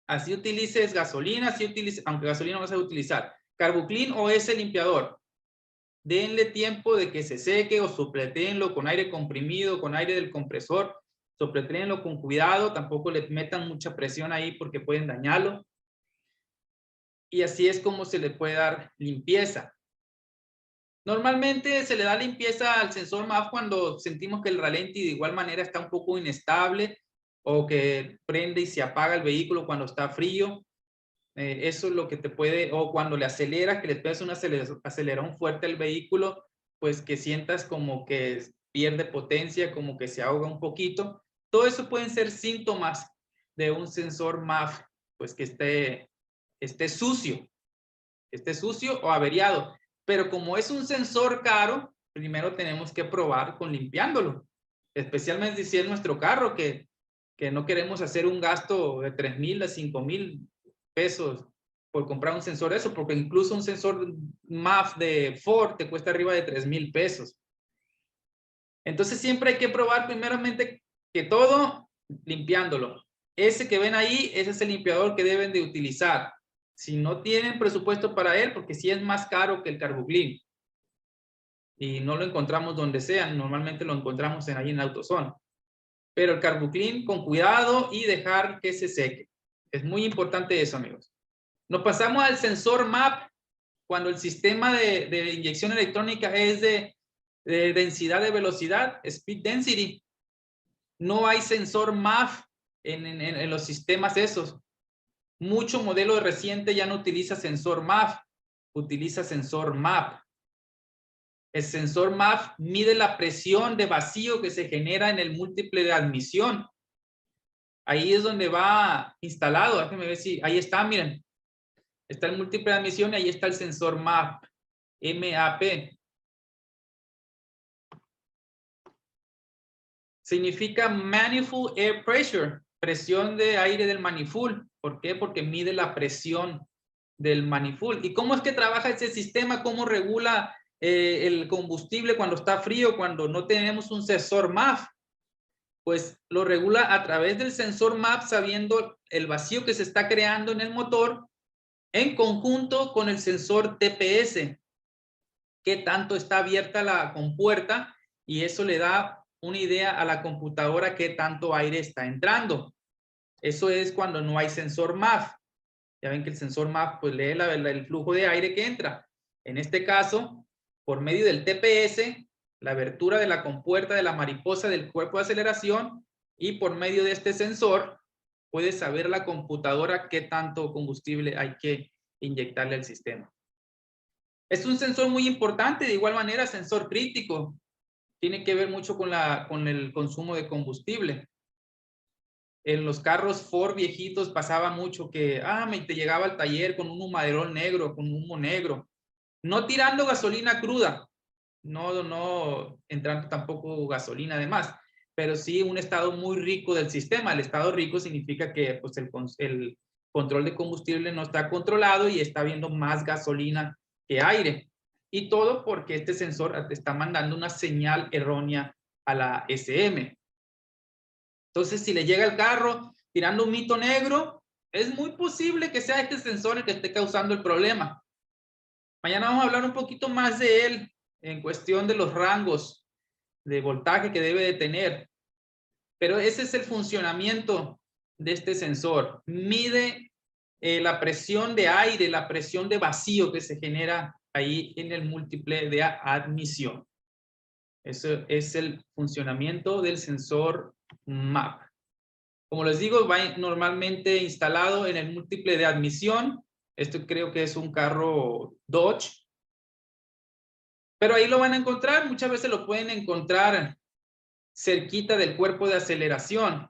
así utilices gasolina, aunque gasolina no vas a utilizar, Carbuclean o ese limpiador. Denle tiempo de que se seque o sopletéenlo con aire comprimido, con aire del compresor. Sopletéenlo con cuidado, tampoco le metan mucha presión ahí porque pueden dañarlo. Y así es como se le puede dar limpieza. Normalmente se le da limpieza al sensor MAF cuando sentimos que el ralenti de igual manera está un poco inestable o que prende y se apaga el vehículo cuando está frío. Eso es lo que te puede, o cuando le aceleras, que le pegas un acelerón fuerte al vehículo, pues que sientas como que pierde potencia, como que se ahoga un poquito. Todo eso pueden ser síntomas de un sensor MAF, pues que esté sucio o averiado. Pero como es un sensor caro, primero tenemos que probar con limpiándolo. Especialmente si es nuestro carro, que no queremos hacer un gasto de 3,000 a 5,000 pesos por comprar un sensor eso, porque incluso un sensor MAF de Ford te cuesta arriba de 3,000 pesos. Entonces siempre hay que probar primeramente que todo limpiándolo. Ese que ven ahí, ese es el limpiador que deben de utilizar. Si no tienen presupuesto para él, porque sí es más caro que el Carbuclean y no lo encontramos donde sea, normalmente lo encontramos ahí en AutoZone. Pero el Carbuclean con cuidado y dejar que se seque. Es muy importante eso, amigos. Nos pasamos al sensor MAP cuando el sistema de inyección electrónica es de densidad de velocidad, speed density. No hay sensor MAF en los sistemas esos. Mucho modelo reciente ya no utiliza sensor MAF, utiliza sensor MAP. El sensor MAF mide la presión de vacío que se genera en el múltiple de admisión. Ahí es donde va instalado. Déjenme ver si ahí está, miren. Está el múltiple de admisión y ahí está el sensor MAP. MAP. Significa Manifold Air Pressure, presión de aire del manifold. ¿Por qué? Porque mide la presión del manifold. ¿Y cómo es que trabaja ese sistema? ¿Cómo regula el combustible cuando está frío, cuando no tenemos un sensor MAF? Pues lo regula a través del sensor MAF, sabiendo el vacío que se está creando en el motor, en conjunto con el sensor TPS, qué tanto está abierta la compuerta, y eso le da una idea a la computadora qué tanto aire está entrando. Eso es cuando no hay sensor MAF. Ya ven que el sensor MAF pues lee el flujo de aire que entra. En este caso, por medio del TPS, la abertura de la compuerta de la mariposa del cuerpo de aceleración, y por medio de este sensor puede saber la computadora qué tanto combustible hay que inyectarle al sistema. Es un sensor muy importante, de igual manera sensor crítico. Tiene que ver mucho con el consumo de combustible. En los carros Ford viejitos pasaba mucho que te llegaba al taller con un humaderón negro, con humo negro. No tirando gasolina cruda, no entrando tampoco gasolina además, pero sí un estado muy rico del sistema. El estado rico significa que pues, el control de combustible no está controlado y está habiendo más gasolina que aire. Y todo porque este sensor te está mandando una señal errónea a la SM. Entonces, si le llega el carro tirando un mito negro, es muy posible que sea este sensor el que esté causando el problema. Mañana vamos a hablar un poquito más de él en cuestión de los rangos de voltaje que debe de tener. Pero ese es el funcionamiento de este sensor. Mide la presión de aire, la presión de vacío que se genera ahí en el múltiple de admisión. Eso es el funcionamiento del sensor MAP. Como les digo, va normalmente instalado en el múltiple de admisión. Esto creo que es un carro Dodge. Pero ahí lo van a encontrar. Muchas veces lo pueden encontrar cerquita del cuerpo de aceleración.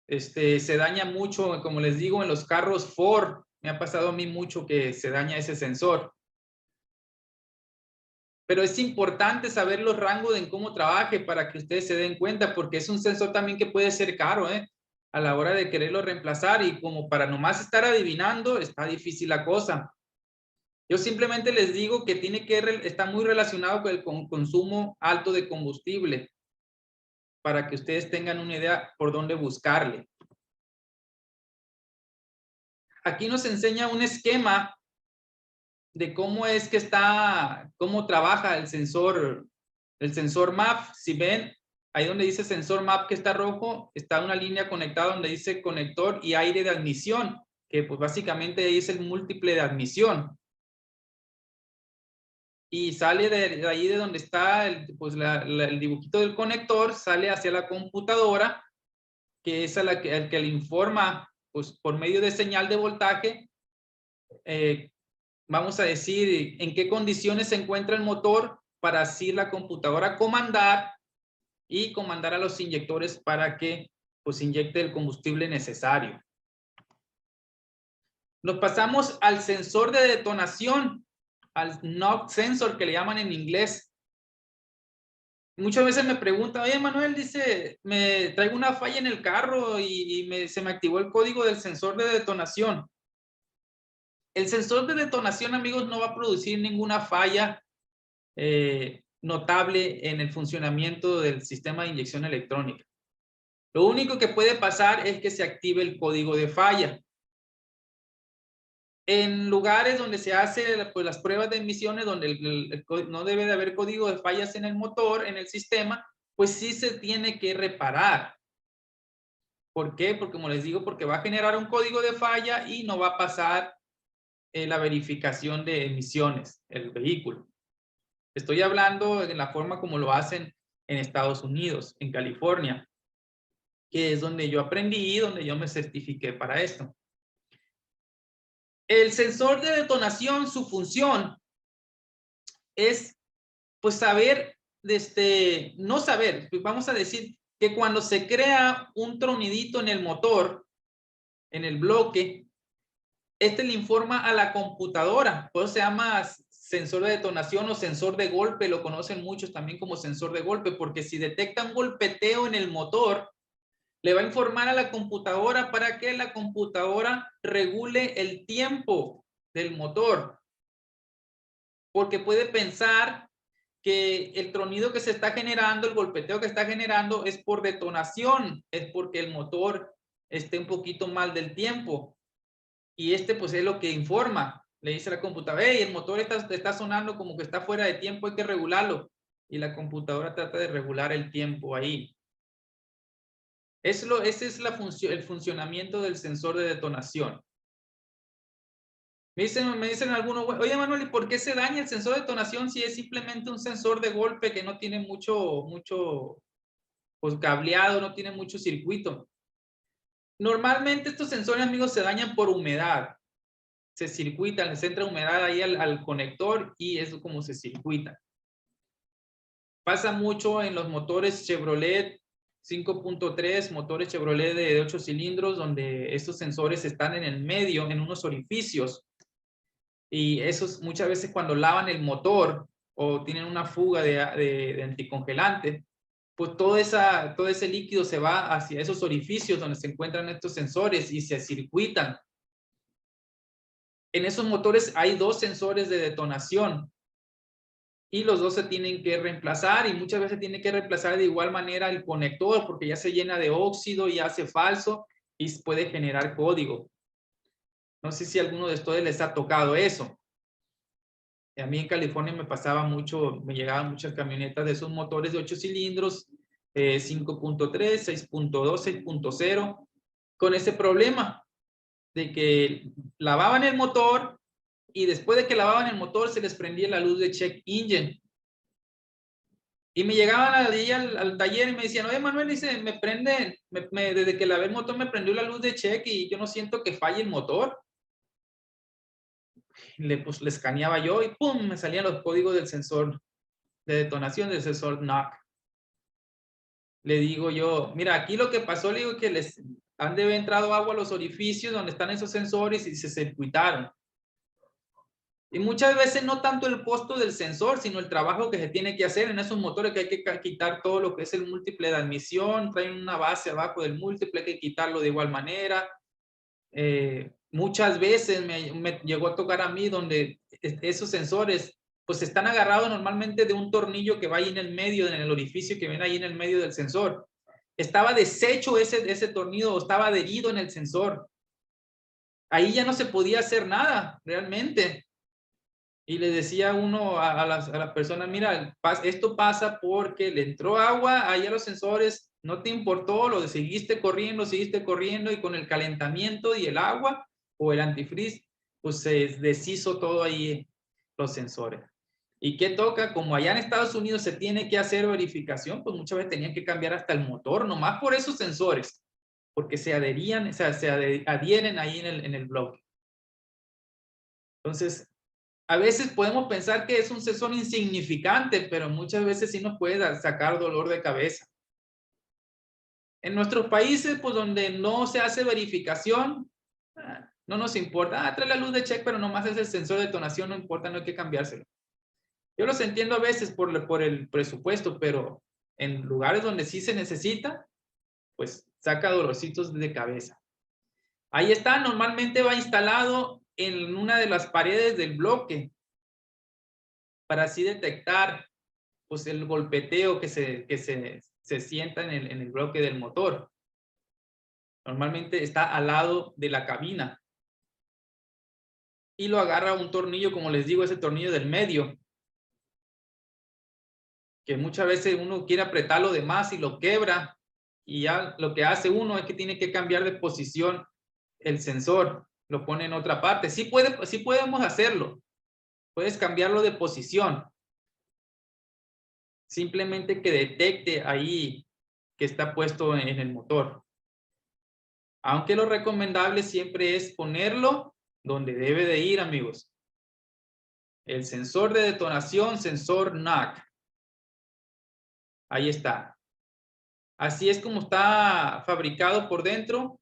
Se daña mucho, como les digo, en los carros Ford. Me ha pasado a mí mucho que se daña ese sensor. Pero es importante saber los rangos en cómo trabaje para que ustedes se den cuenta, porque es un sensor también que puede ser caro, a la hora de quererlo reemplazar, y como para nomás estar adivinando, está difícil la cosa. Yo simplemente les digo que está muy relacionado con el consumo alto de combustible, para que ustedes tengan una idea por dónde buscarle. Aquí nos enseña un esquema de cómo es que cómo trabaja el sensor MAP. Si ven, ahí donde dice sensor MAP que está rojo, está una línea conectada donde dice conector y aire de admisión, que pues básicamente es el múltiple de admisión. Y sale de ahí de donde está el dibujito del conector, sale hacia la computadora, que es el que le informa pues, por medio de señal de voltaje, vamos a decir en qué condiciones se encuentra el motor, para así la computadora comandar a los inyectores para que pues inyecte el combustible necesario. Nos pasamos al sensor de detonación, al knock sensor que le llaman en inglés. Muchas veces me preguntan, oye Manuel, dice, me traigo una falla en el carro y se me activó el código del sensor de detonación. El sensor de detonación, amigos, no va a producir ninguna falla notable en el funcionamiento del sistema de inyección electrónica. Lo único que puede pasar es que se active el código de falla. En lugares donde se hace pues, las pruebas de emisiones, donde no debe de haber código de fallas en el motor, en el sistema, pues sí se tiene que reparar. ¿Por qué? Porque como les digo, porque va a generar un código de falla y no va a pasar la verificación de emisiones, el vehículo. Estoy hablando de la forma como lo hacen en Estados Unidos, en California, que es donde yo aprendí, donde yo me certifiqué para esto. El sensor de detonación, su función es, pues, saber, no saber, vamos a decir que cuando se crea un tronidito en el motor, en el bloque, le informa a la computadora, por eso se llama sensor de detonación o sensor de golpe, lo conocen muchos también como sensor de golpe, porque si detecta un golpeteo en el motor, le va a informar a la computadora para que la computadora regule el tiempo del motor. Porque puede pensar que el tronido que se está generando, el golpeteo que está generando es por detonación, es porque el motor esté un poquito mal del tiempo. Y pues es lo que informa. Le dice a la computadora, hey, el motor está sonando como que está fuera de tiempo, hay que regularlo. Y la computadora trata de regular el tiempo ahí. Ese es el funcionamiento del sensor de detonación. Me dicen algunos, oye Manuel, ¿y por qué se daña el sensor de detonación si es simplemente un sensor de golpe que no tiene mucho pues, cableado, no tiene mucho circuito? Normalmente estos sensores, amigos, se dañan por humedad. Se circuitan, les entra humedad ahí al conector y eso como se circuita. Pasa mucho en los motores Chevrolet 5.3, motores Chevrolet de 8 cilindros, donde estos sensores están en el medio, en unos orificios. Y esos muchas veces cuando lavan el motor o tienen una fuga de anticongelante, pues todo ese líquido se va hacia esos orificios donde se encuentran estos sensores y se circuitan. En esos motores hay dos sensores de detonación y los dos se tienen que reemplazar, y muchas veces tiene que reemplazar de igual manera el conector porque ya se llena de óxido y hace falso y puede generar código. No sé si a alguno de ustedes les ha tocado eso. A mí en California me pasaba mucho, me llegaban muchas camionetas de esos motores de 8 cilindros, 5.3, 6.2, 6.0, con ese problema de que lavaban el motor y después de que lavaban el motor se les prendía la luz de check engine. Y me llegaban allí al taller y me decían, oye, Manuel, dice, me prende, desde que lavé el motor me prendió la luz de check y yo no siento que falle el motor. Pues, le escaneaba yo y ¡pum! Me salían los códigos del sensor de detonación, del sensor NOC. Le digo yo, mira, aquí lo que pasó, le digo que les han de haber entrado agua a los orificios donde están esos sensores y se circuitaron. Y muchas veces no tanto el costo del sensor, sino el trabajo que se tiene que hacer en esos motores, que hay que quitar todo lo que es el múltiple de admisión, traen una base abajo del múltiple, hay que quitarlo de igual manera. Muchas veces me llegó a tocar a mí donde esos sensores pues están agarrados normalmente de un tornillo que va ahí en el medio, en el orificio que ven ahí en el medio del sensor. Estaba deshecho ese tornillo, estaba adherido en el sensor. Ahí ya no se podía hacer nada realmente. Y le decía uno a las personas, mira, esto pasa porque le entró agua ahí a los sensores, no te importó, lo seguiste corriendo y con el calentamiento y el agua o el antifreeze, pues se deshizo todo ahí los sensores. ¿Y qué toca? Como allá en Estados Unidos se tiene que hacer verificación, pues muchas veces tenían que cambiar hasta el motor, nomás por esos sensores, porque se adherían, o sea, se adhieren ahí en el bloque. Entonces, a veces podemos pensar que es un sensor insignificante, pero muchas veces sí nos puede sacar dolor de cabeza. En nuestros países, pues donde no se hace verificación, no nos importa. Trae la luz de check, pero nomás es el sensor de detonación, no importa, no hay que cambiárselo. Yo los entiendo a veces por el presupuesto, pero en lugares donde sí se necesita, pues saca dolorcitos de cabeza. Ahí está, normalmente va instalado en una de las paredes del bloque, para así detectar pues el golpeteo que se sienta en el bloque del motor. Normalmente está al lado de la cabina. Y lo agarra un tornillo, como les digo, ese tornillo del medio, que muchas veces uno quiere apretarlo de más y lo quebra, y ya lo que hace uno es que tiene que cambiar de posición el sensor, lo pone en otra parte. Sí podemos hacerlo, puedes cambiarlo de posición, simplemente que detecte ahí que está puesto en el motor. Aunque lo recomendable siempre es ponerlo donde debe de ir, amigos. El sensor de detonación, sensor NOC. Ahí está. Así es como está fabricado por dentro.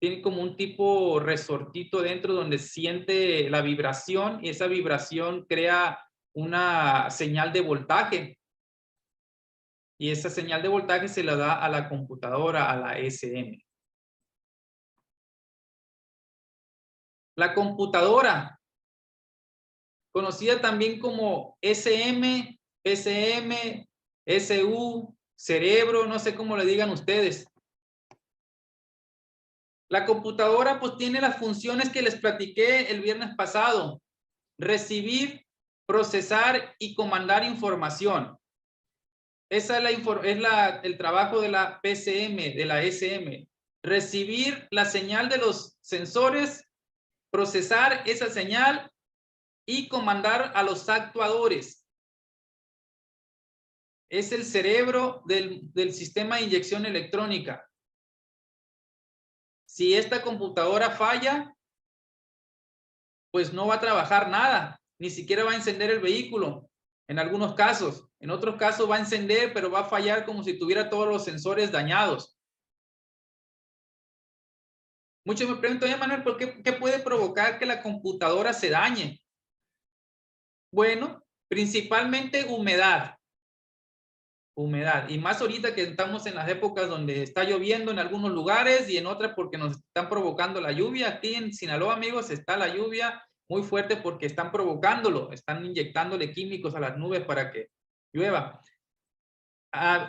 Tiene como un tipo resortito dentro donde siente la vibración y esa vibración crea una señal de voltaje. Y esa señal de voltaje se la da a la computadora, a la SM. La computadora, conocida también como SM, PCM, SU, cerebro, no sé cómo le digan ustedes. La computadora pues tiene las funciones que les platiqué el viernes pasado. Recibir, procesar y comandar información. Esa es el trabajo de la PCM, de la SM. Recibir la señal de los sensores, procesar esa señal y comandar a los actuadores. Es el cerebro del sistema de inyección electrónica. Si esta computadora falla, pues no va a trabajar nada, ni siquiera va a encender el vehículo, en algunos casos. En otros casos va a encender, pero va a fallar como si tuviera todos los sensores dañados. Muchos me preguntan, oye, Manuel, ¿qué puede provocar que la computadora se dañe? Bueno, principalmente humedad. Humedad. Y más ahorita que estamos en las épocas donde está lloviendo en algunos lugares y en otras porque nos están provocando la lluvia. Aquí en Sinaloa, amigos, está la lluvia muy fuerte porque están provocándolo. Están inyectándole químicos a las nubes para que llueva.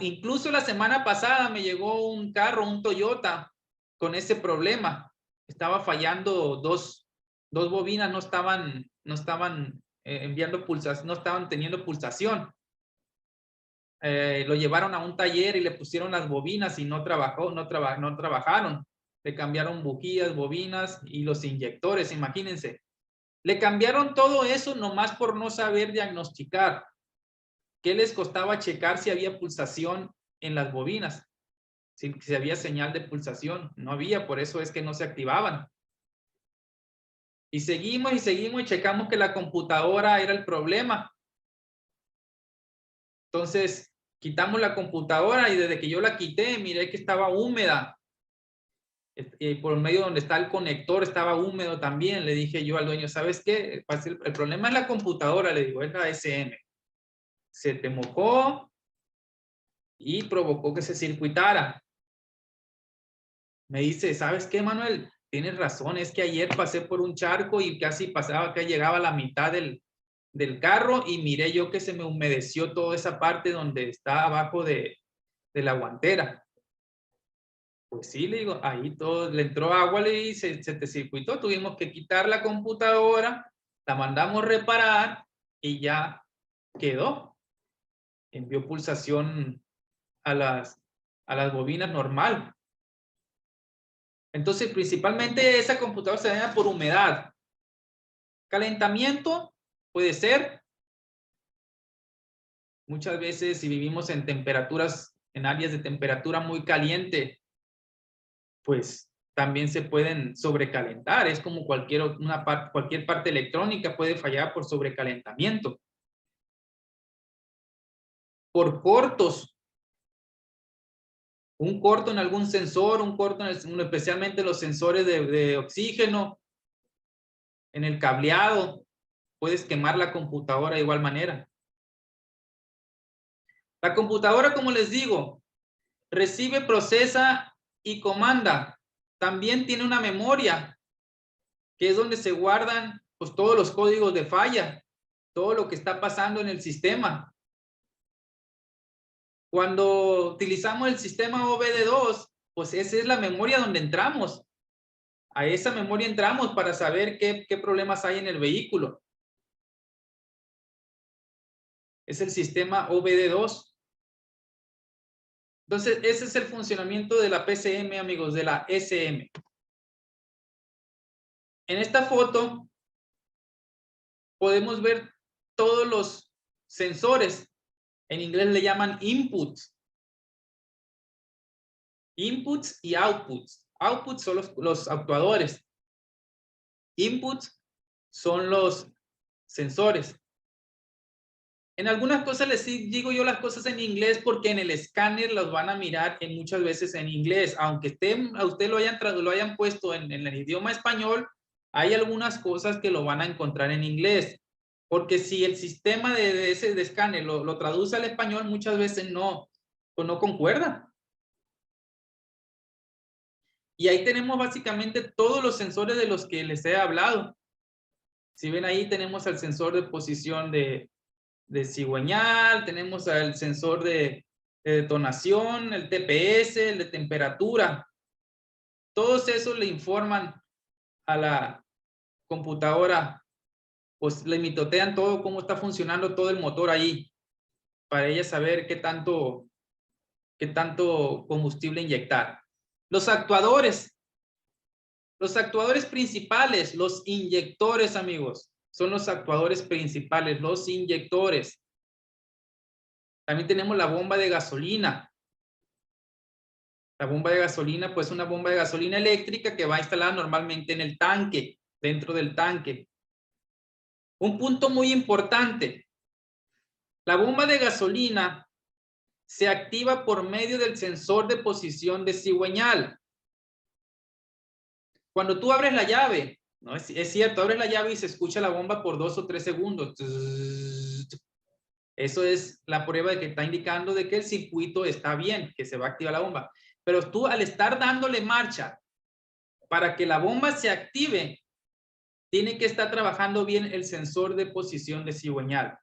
Incluso la semana pasada me llegó un carro, un Toyota, con ese problema. Estaba fallando dos bobinas, no estaban enviando pulsación, no estaban teniendo pulsación. Lo llevaron a un taller y le pusieron las bobinas y no trabajaron. Le cambiaron bujías, bobinas y los inyectores, imagínense. Le cambiaron todo eso nomás por no saber diagnosticar. ¿qué les costaba checar si había pulsación en las bobinas? Si había señal de pulsación. No había, por eso es que no se activaban. Y seguimos y checamos que la computadora era el problema. Entonces, quitamos la computadora y desde que yo la quité, miré que estaba húmeda. Por medio donde está el conector estaba húmedo también. Le dije yo al dueño, ¿sabes qué? El problema es la computadora, le digo, es la SM. Se te mojó y provocó que se circuitara. Me dice, ¿sabes qué, Manuel? Tienes razón, es que ayer pasé por un charco y casi pasaba que llegaba a la mitad del carro y miré yo que se me humedeció toda esa parte donde está abajo de la guantera. Pues sí, le digo, ahí todo, le entró agua y se te circuitó. Tuvimos que quitar la computadora, la mandamos reparar y ya quedó. Envió pulsación a las bobinas normal. Entonces, principalmente esa computadora se daña por humedad. Calentamiento puede ser. Muchas veces si vivimos en temperaturas, en áreas de temperatura muy caliente, pues también se pueden sobrecalentar. Es como cualquier parte electrónica puede fallar por sobrecalentamiento. Por cortos. Un corto en algún sensor, un corto especialmente los sensores de oxígeno, en el cableado, puedes quemar la computadora de igual manera. La computadora, como les digo, recibe, procesa y comanda. También tiene una memoria, que es donde se guardan pues, todos los códigos de falla, todo lo que está pasando en el sistema. Cuando utilizamos el sistema OBD2, pues esa es la memoria donde entramos. A esa memoria entramos para saber qué problemas hay en el vehículo. Es el sistema OBD2. Entonces, ese es el funcionamiento de la PCM, amigos, de la SM. En esta foto podemos ver todos los sensores. En inglés le llaman inputs. Inputs y outputs. Outputs son los actuadores. Inputs son los sensores. En algunas cosas les digo yo las cosas en inglés porque en el escáner los van a mirar muchas veces en inglés. Aunque a usted lo hayan puesto en el idioma español, hay algunas cosas que lo van a encontrar en inglés. Porque si el sistema de escáner lo traduce al español, muchas veces pues no concuerda. Y ahí tenemos básicamente todos los sensores de los que les he hablado. Si ven ahí tenemos el sensor de posición de cigüeñal, tenemos el sensor de detonación, el TPS, el de temperatura. Todos esos le informan a la computadora, pues le mitotean todo, cómo está funcionando todo el motor ahí, para ella saber qué tanto combustible inyectar. Los actuadores principales, los inyectores, amigos, son los actuadores principales, los inyectores. También tenemos la bomba de gasolina. La bomba de gasolina, pues una bomba de gasolina eléctrica que va instalada normalmente en el tanque, dentro del tanque. Un punto muy importante. La bomba de gasolina se activa por medio del sensor de posición de cigüeñal. Cuando tú abres la llave, ¿no? Es cierto, abres la llave y se escucha la bomba por 2 o 3 segundos. Eso es la prueba de que está indicando de que el circuito está bien, que se va a activar la bomba. Pero tú al estar dándole marcha para que la bomba se active, tiene que estar trabajando bien el sensor de posición de cigüeñal.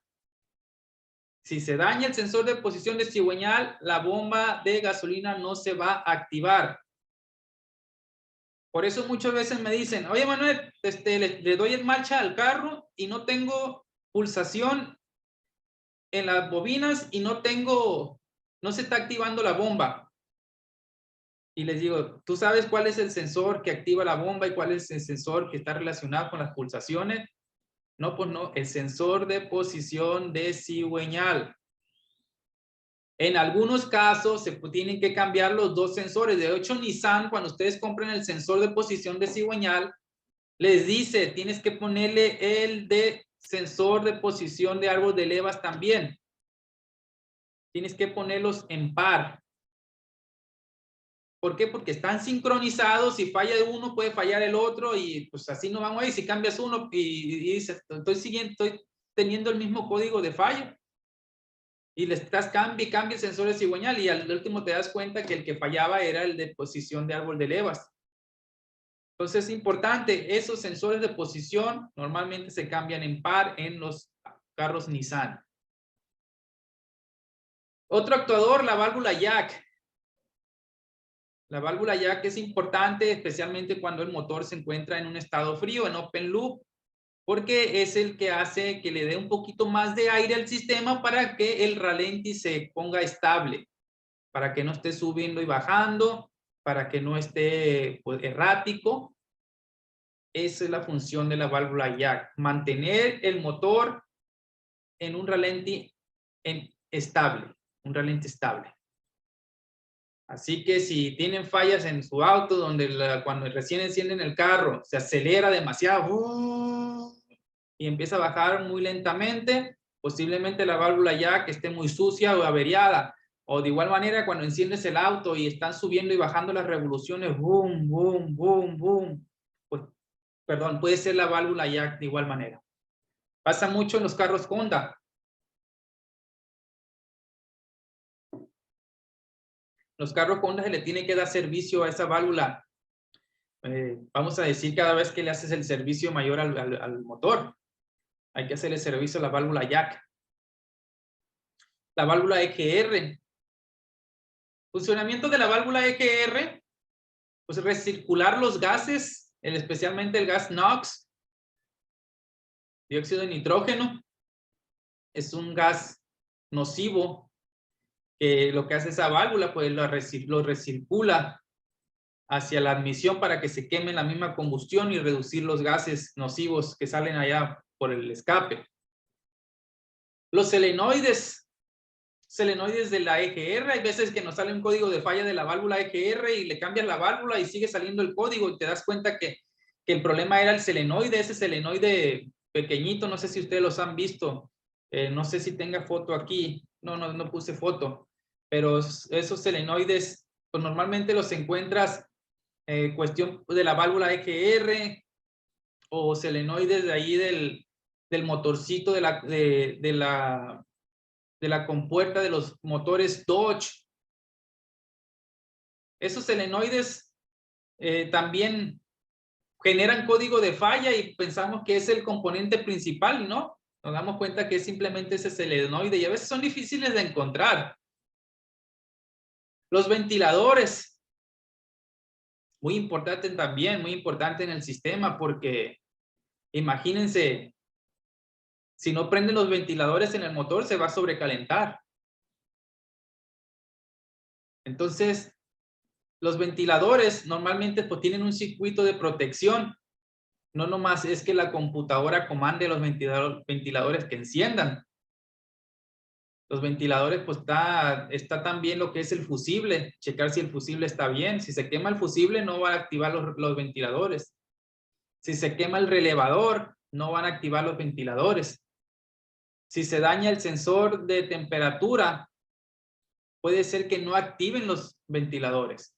Si se daña el sensor de posición de cigüeñal, la bomba de gasolina no se va a activar. Por eso muchas veces me dicen, oye Manuel, le doy en marcha al carro y no tengo pulsación en las bobinas y no se está activando la bomba. Y les digo, ¿tú sabes cuál es el sensor que activa la bomba y cuál es el sensor que está relacionado con las pulsaciones? No, pues no, el sensor de posición de cigüeñal. En algunos casos se tienen que cambiar los dos sensores. De hecho, Nissan, cuando ustedes compren el sensor de posición de cigüeñal, les dice, tienes que ponerle el de sensor de posición de árbol de levas también. Tienes que ponerlos en par. ¿Por qué? Porque están sincronizados. Si falla uno, puede fallar el otro y pues así no vamos a ir. Si cambias uno y dices, estoy teniendo el mismo código de fallo. Y le estás cambia el sensor de cigüeñal y al último te das cuenta que el que fallaba era el de posición de árbol de levas. Entonces es importante, esos sensores de posición normalmente se cambian en par en los carros Nissan. Otro actuador, la válvula jack. La válvula jack es importante, especialmente cuando el motor se encuentra en un estado frío, en open loop, porque es el que hace que le dé un poquito más de aire al sistema para que el ralenti se ponga estable, para que no esté subiendo y bajando, para que no esté pues, errático. Esa es la función de la válvula jack, mantener el motor en un ralenti estable, un ralenti estable. Así que si tienen fallas en su auto, donde cuando recién encienden el carro, se acelera demasiado y empieza a bajar muy lentamente, posiblemente la válvula jack esté muy sucia o averiada. O de igual manera, cuando enciendes el auto y están subiendo y bajando las revoluciones, boom, boom, boom, boom, pues, perdón, puede ser la válvula jack de igual manera. Pasa mucho en los carros Honda. Los carros Honda se le tiene que dar servicio a esa válvula. Vamos a decir cada vez que le haces el servicio mayor al motor. Hay que hacerle servicio a la válvula jack. La válvula EGR. Funcionamiento de la válvula EGR. Pues recircular los gases, especialmente el gas NOx. Dióxido de nitrógeno. Es un gas nocivo. Que lo que hace esa válvula, pues lo recircula hacia la admisión para que se queme la misma combustión y reducir los gases nocivos que salen allá por el escape. Los selenoides de la EGR, hay veces que nos sale un código de falla de la válvula EGR y le cambias la válvula y sigue saliendo el código y te das cuenta que el problema era el selenoide, ese selenoide pequeñito, no sé si ustedes los han visto, no sé si tenga foto aquí, no puse foto, pero esos selenoides, pues normalmente los encuentras cuestión de la válvula EGR o selenoides de ahí del motorcito de la compuerta de los motores Dodge. Esos selenoides también generan código de falla y pensamos que es el componente principal, ¿no? Nos damos cuenta que es simplemente ese selenoide y a veces son difíciles de encontrar. Los ventiladores. Muy importante también, muy importante en el sistema porque imagínense, si no prenden los ventiladores en el motor se va a sobrecalentar. Entonces, los ventiladores normalmente pues, tienen un circuito de protección. No nomás es que la computadora comande los ventiladores que enciendan. Los ventiladores, pues está también lo que es el fusible, checar si el fusible está bien. Si se quema el fusible, no va a activar los ventiladores. Si se quema el relevador, no van a activar los ventiladores. Si se daña el sensor de temperatura, puede ser que no activen los ventiladores.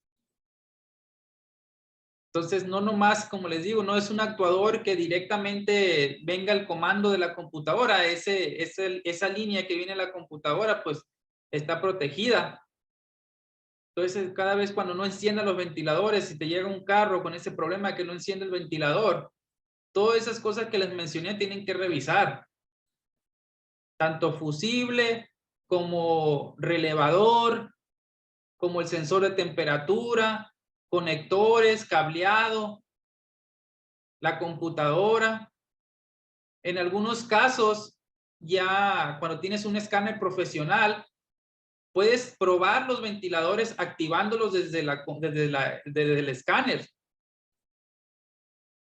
Entonces, no nomás, como les digo, no es un actuador que directamente venga el comando de la computadora. Esa línea que viene en la computadora, pues, está protegida. Entonces, cada vez cuando no enciendan los ventiladores, si te llega un carro con ese problema de que no enciende el ventilador, todas esas cosas que les mencioné tienen que revisar. Tanto fusible, como relevador, como el sensor de temperatura, conectores, cableado, la computadora. En algunos casos, ya cuando tienes un escáner profesional, puedes probar los ventiladores activándolos desde el escáner.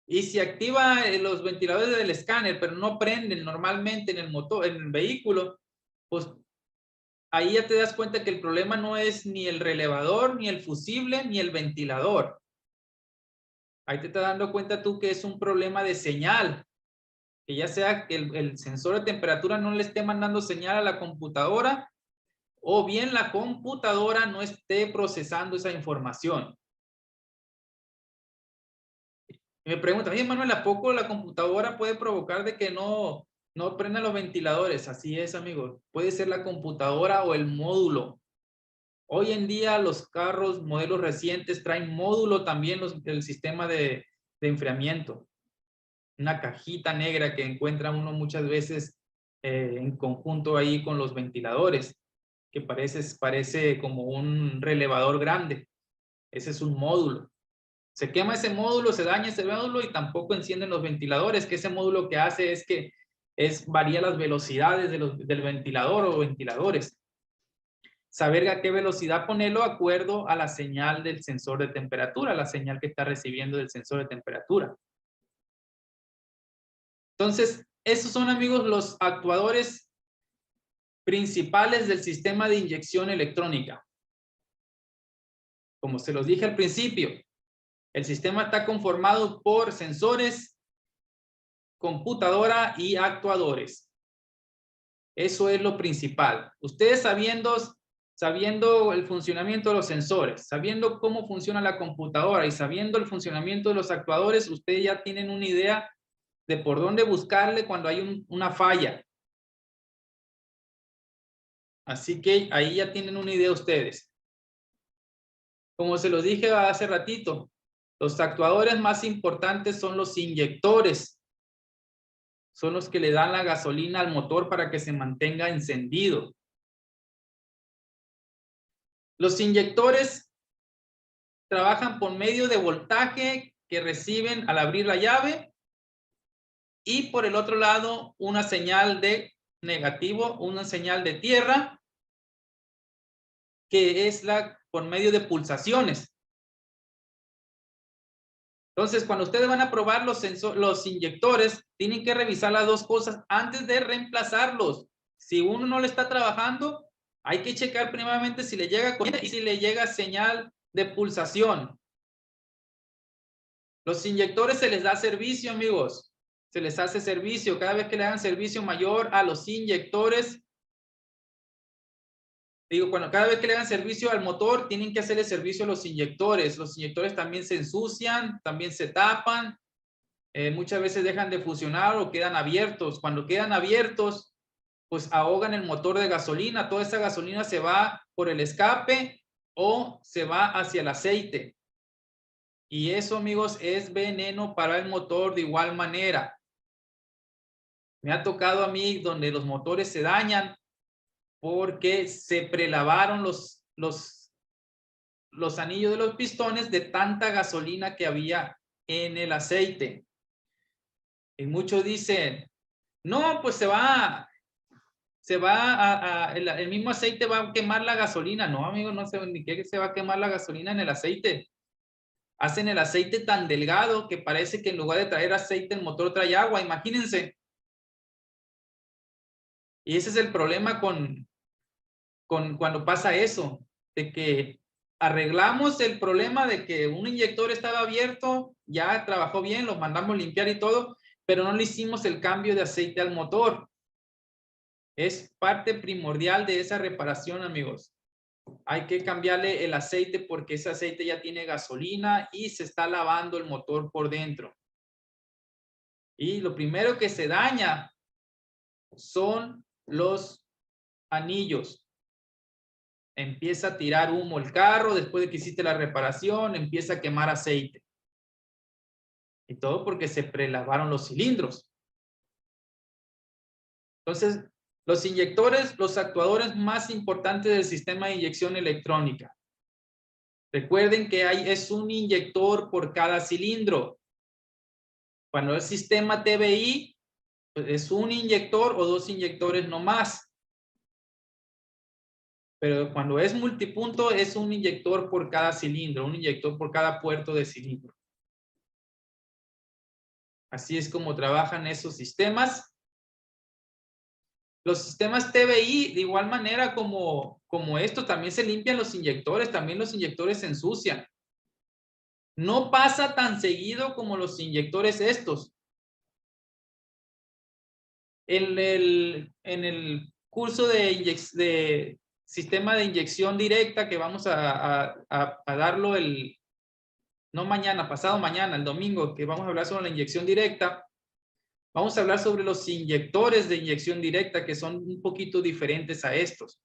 Y si activa los ventiladores del escáner, pero no prenden normalmente en el motor, en el vehículo, pues ahí ya te das cuenta que el problema no es ni el relevador, ni el fusible, ni el ventilador. Ahí te estás dando cuenta tú que es un problema de señal. Que ya sea que el sensor de temperatura no le esté mandando señal a la computadora, o bien la computadora no esté procesando esa información. Y me preguntan, oye, Manuel, ¿a poco la computadora puede provocar de que no prenda los ventiladores? Así es, amigo. Puede ser la computadora o el módulo. Hoy en día los carros, modelos recientes, traen módulo también el sistema de enfriamiento. Una cajita negra que encuentra uno muchas veces en conjunto ahí con los ventiladores, que parece como un relevador grande. Ese es un módulo. Se quema ese módulo, se daña ese módulo y tampoco encienden los ventiladores, que ese módulo que hace es que varía las velocidades del ventilador o ventiladores. Saber a qué velocidad ponerlo de acuerdo a la señal del sensor de temperatura, la señal que está recibiendo del sensor de temperatura. Entonces, esos son, amigos, los actuadores principales del sistema de inyección electrónica. Como se los dije al principio, el sistema está conformado por sensores, computadora y actuadores. Eso es lo principal. Ustedes sabiendo el funcionamiento de los sensores, sabiendo cómo funciona la computadora y sabiendo el funcionamiento de los actuadores, ustedes ya tienen una idea de por dónde buscarle cuando hay una falla. Así que ahí ya tienen una idea ustedes. Como se los dije hace ratito, los actuadores más importantes son los inyectores. Son los que le dan la gasolina al motor para que se mantenga encendido. Los inyectores trabajan por medio de voltaje que reciben al abrir la llave y por el otro lado una señal de negativo, una señal de tierra que es por medio de pulsaciones. Entonces, cuando ustedes van a probar los inyectores, tienen que revisar las dos cosas antes de reemplazarlos. Si uno no le está trabajando, hay que checar primeramente si le llega corriente y si le llega señal de pulsación. Los inyectores se les da servicio, amigos. Se les hace servicio. Cada vez que le hagan servicio mayor a los inyectores, cada vez que le hagan servicio al motor, tienen que hacerle servicio a los inyectores. Los inyectores también se ensucian, también se tapan. Muchas veces dejan de funcionar o quedan abiertos. Cuando quedan abiertos, pues ahogan el motor de gasolina. Toda esa gasolina se va por el escape o se va hacia el aceite. Y eso, amigos, es veneno para el motor de igual manera. Me ha tocado a mí donde los motores se dañan porque se prelavaron los anillos de los pistones de tanta gasolina que había en el aceite. Y muchos dicen, no, pues el mismo aceite va a quemar la gasolina. No, amigo, no sé ni qué se va a quemar la gasolina en el aceite. Hacen el aceite tan delgado que parece que en lugar de traer aceite el motor trae agua, imagínense. Y ese es el problema cuando pasa eso, de que arreglamos el problema de que un inyector estaba abierto, ya trabajó bien, lo mandamos limpiar y todo, pero no le hicimos el cambio de aceite al motor. Es parte primordial de esa reparación, amigos. Hay que cambiarle el aceite porque ese aceite ya tiene gasolina y se está lavando el motor por dentro. Y lo primero que se daña son los anillos. Empieza a tirar humo el carro, después de que hiciste la reparación, empieza a quemar aceite. Y todo porque se prelavaron los cilindros. Entonces, los inyectores, los actuadores más importantes del sistema de inyección electrónica. Recuerden que es un inyector por cada cilindro. Cuando el sistema TBI, pues es un inyector o dos inyectores no más. Pero cuando es multipunto, es un inyector por cada cilindro, un inyector por cada puerto de cilindro. Así es como trabajan esos sistemas. Los sistemas TBI, de igual manera como esto, también se limpian los inyectores, también los inyectores se ensucian. No pasa tan seguido como los inyectores estos. En el curso de sistema de inyección directa que vamos a darlo no mañana, pasado mañana, el domingo, que vamos a hablar sobre la inyección directa, vamos a hablar sobre los inyectores de inyección directa que son un poquito diferentes a estos.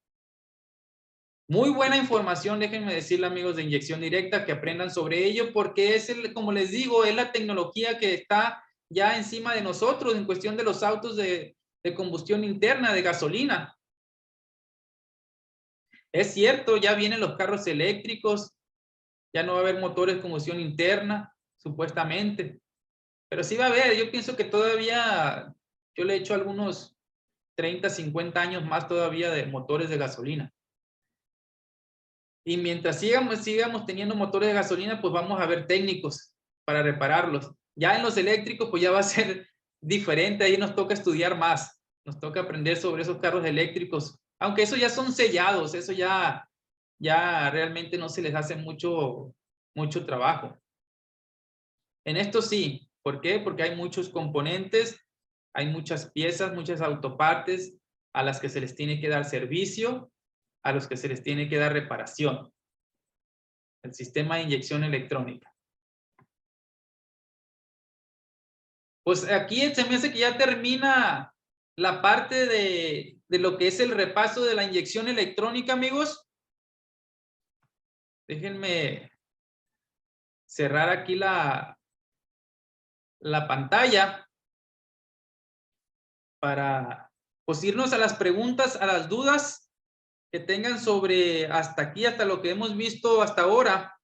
Muy buena información, déjenme decirle, amigos de inyección directa, que aprendan sobre ello, porque es, como les digo, es la tecnología que está ya encima de nosotros en cuestión de los autos de combustión interna, de gasolina. Es cierto, ya vienen los carros eléctricos, ya no va a haber motores de combustión interna, supuestamente. Pero sí va a haber, yo pienso que todavía, yo le he hecho algunos 30, 50 años más todavía de motores de gasolina. Y mientras sigamos teniendo motores de gasolina, pues vamos a ver técnicos para repararlos. Ya en los eléctricos, pues ya va a ser diferente, ahí nos toca estudiar más, nos toca aprender sobre esos carros eléctricos, aunque esos ya son sellados, eso ya realmente no se les hace mucho trabajo. En esto sí, ¿por qué? Porque hay muchos componentes, hay muchas piezas, muchas autopartes a las que se les tiene que dar servicio, a los que se les tiene que dar reparación. El sistema de inyección electrónica. Pues aquí se me hace que ya termina la parte de lo que es el repaso de la inyección electrónica, amigos. Déjenme cerrar aquí la pantalla para pues irnos a las preguntas, a las dudas que tengan sobre hasta aquí, hasta lo que hemos visto hasta ahora.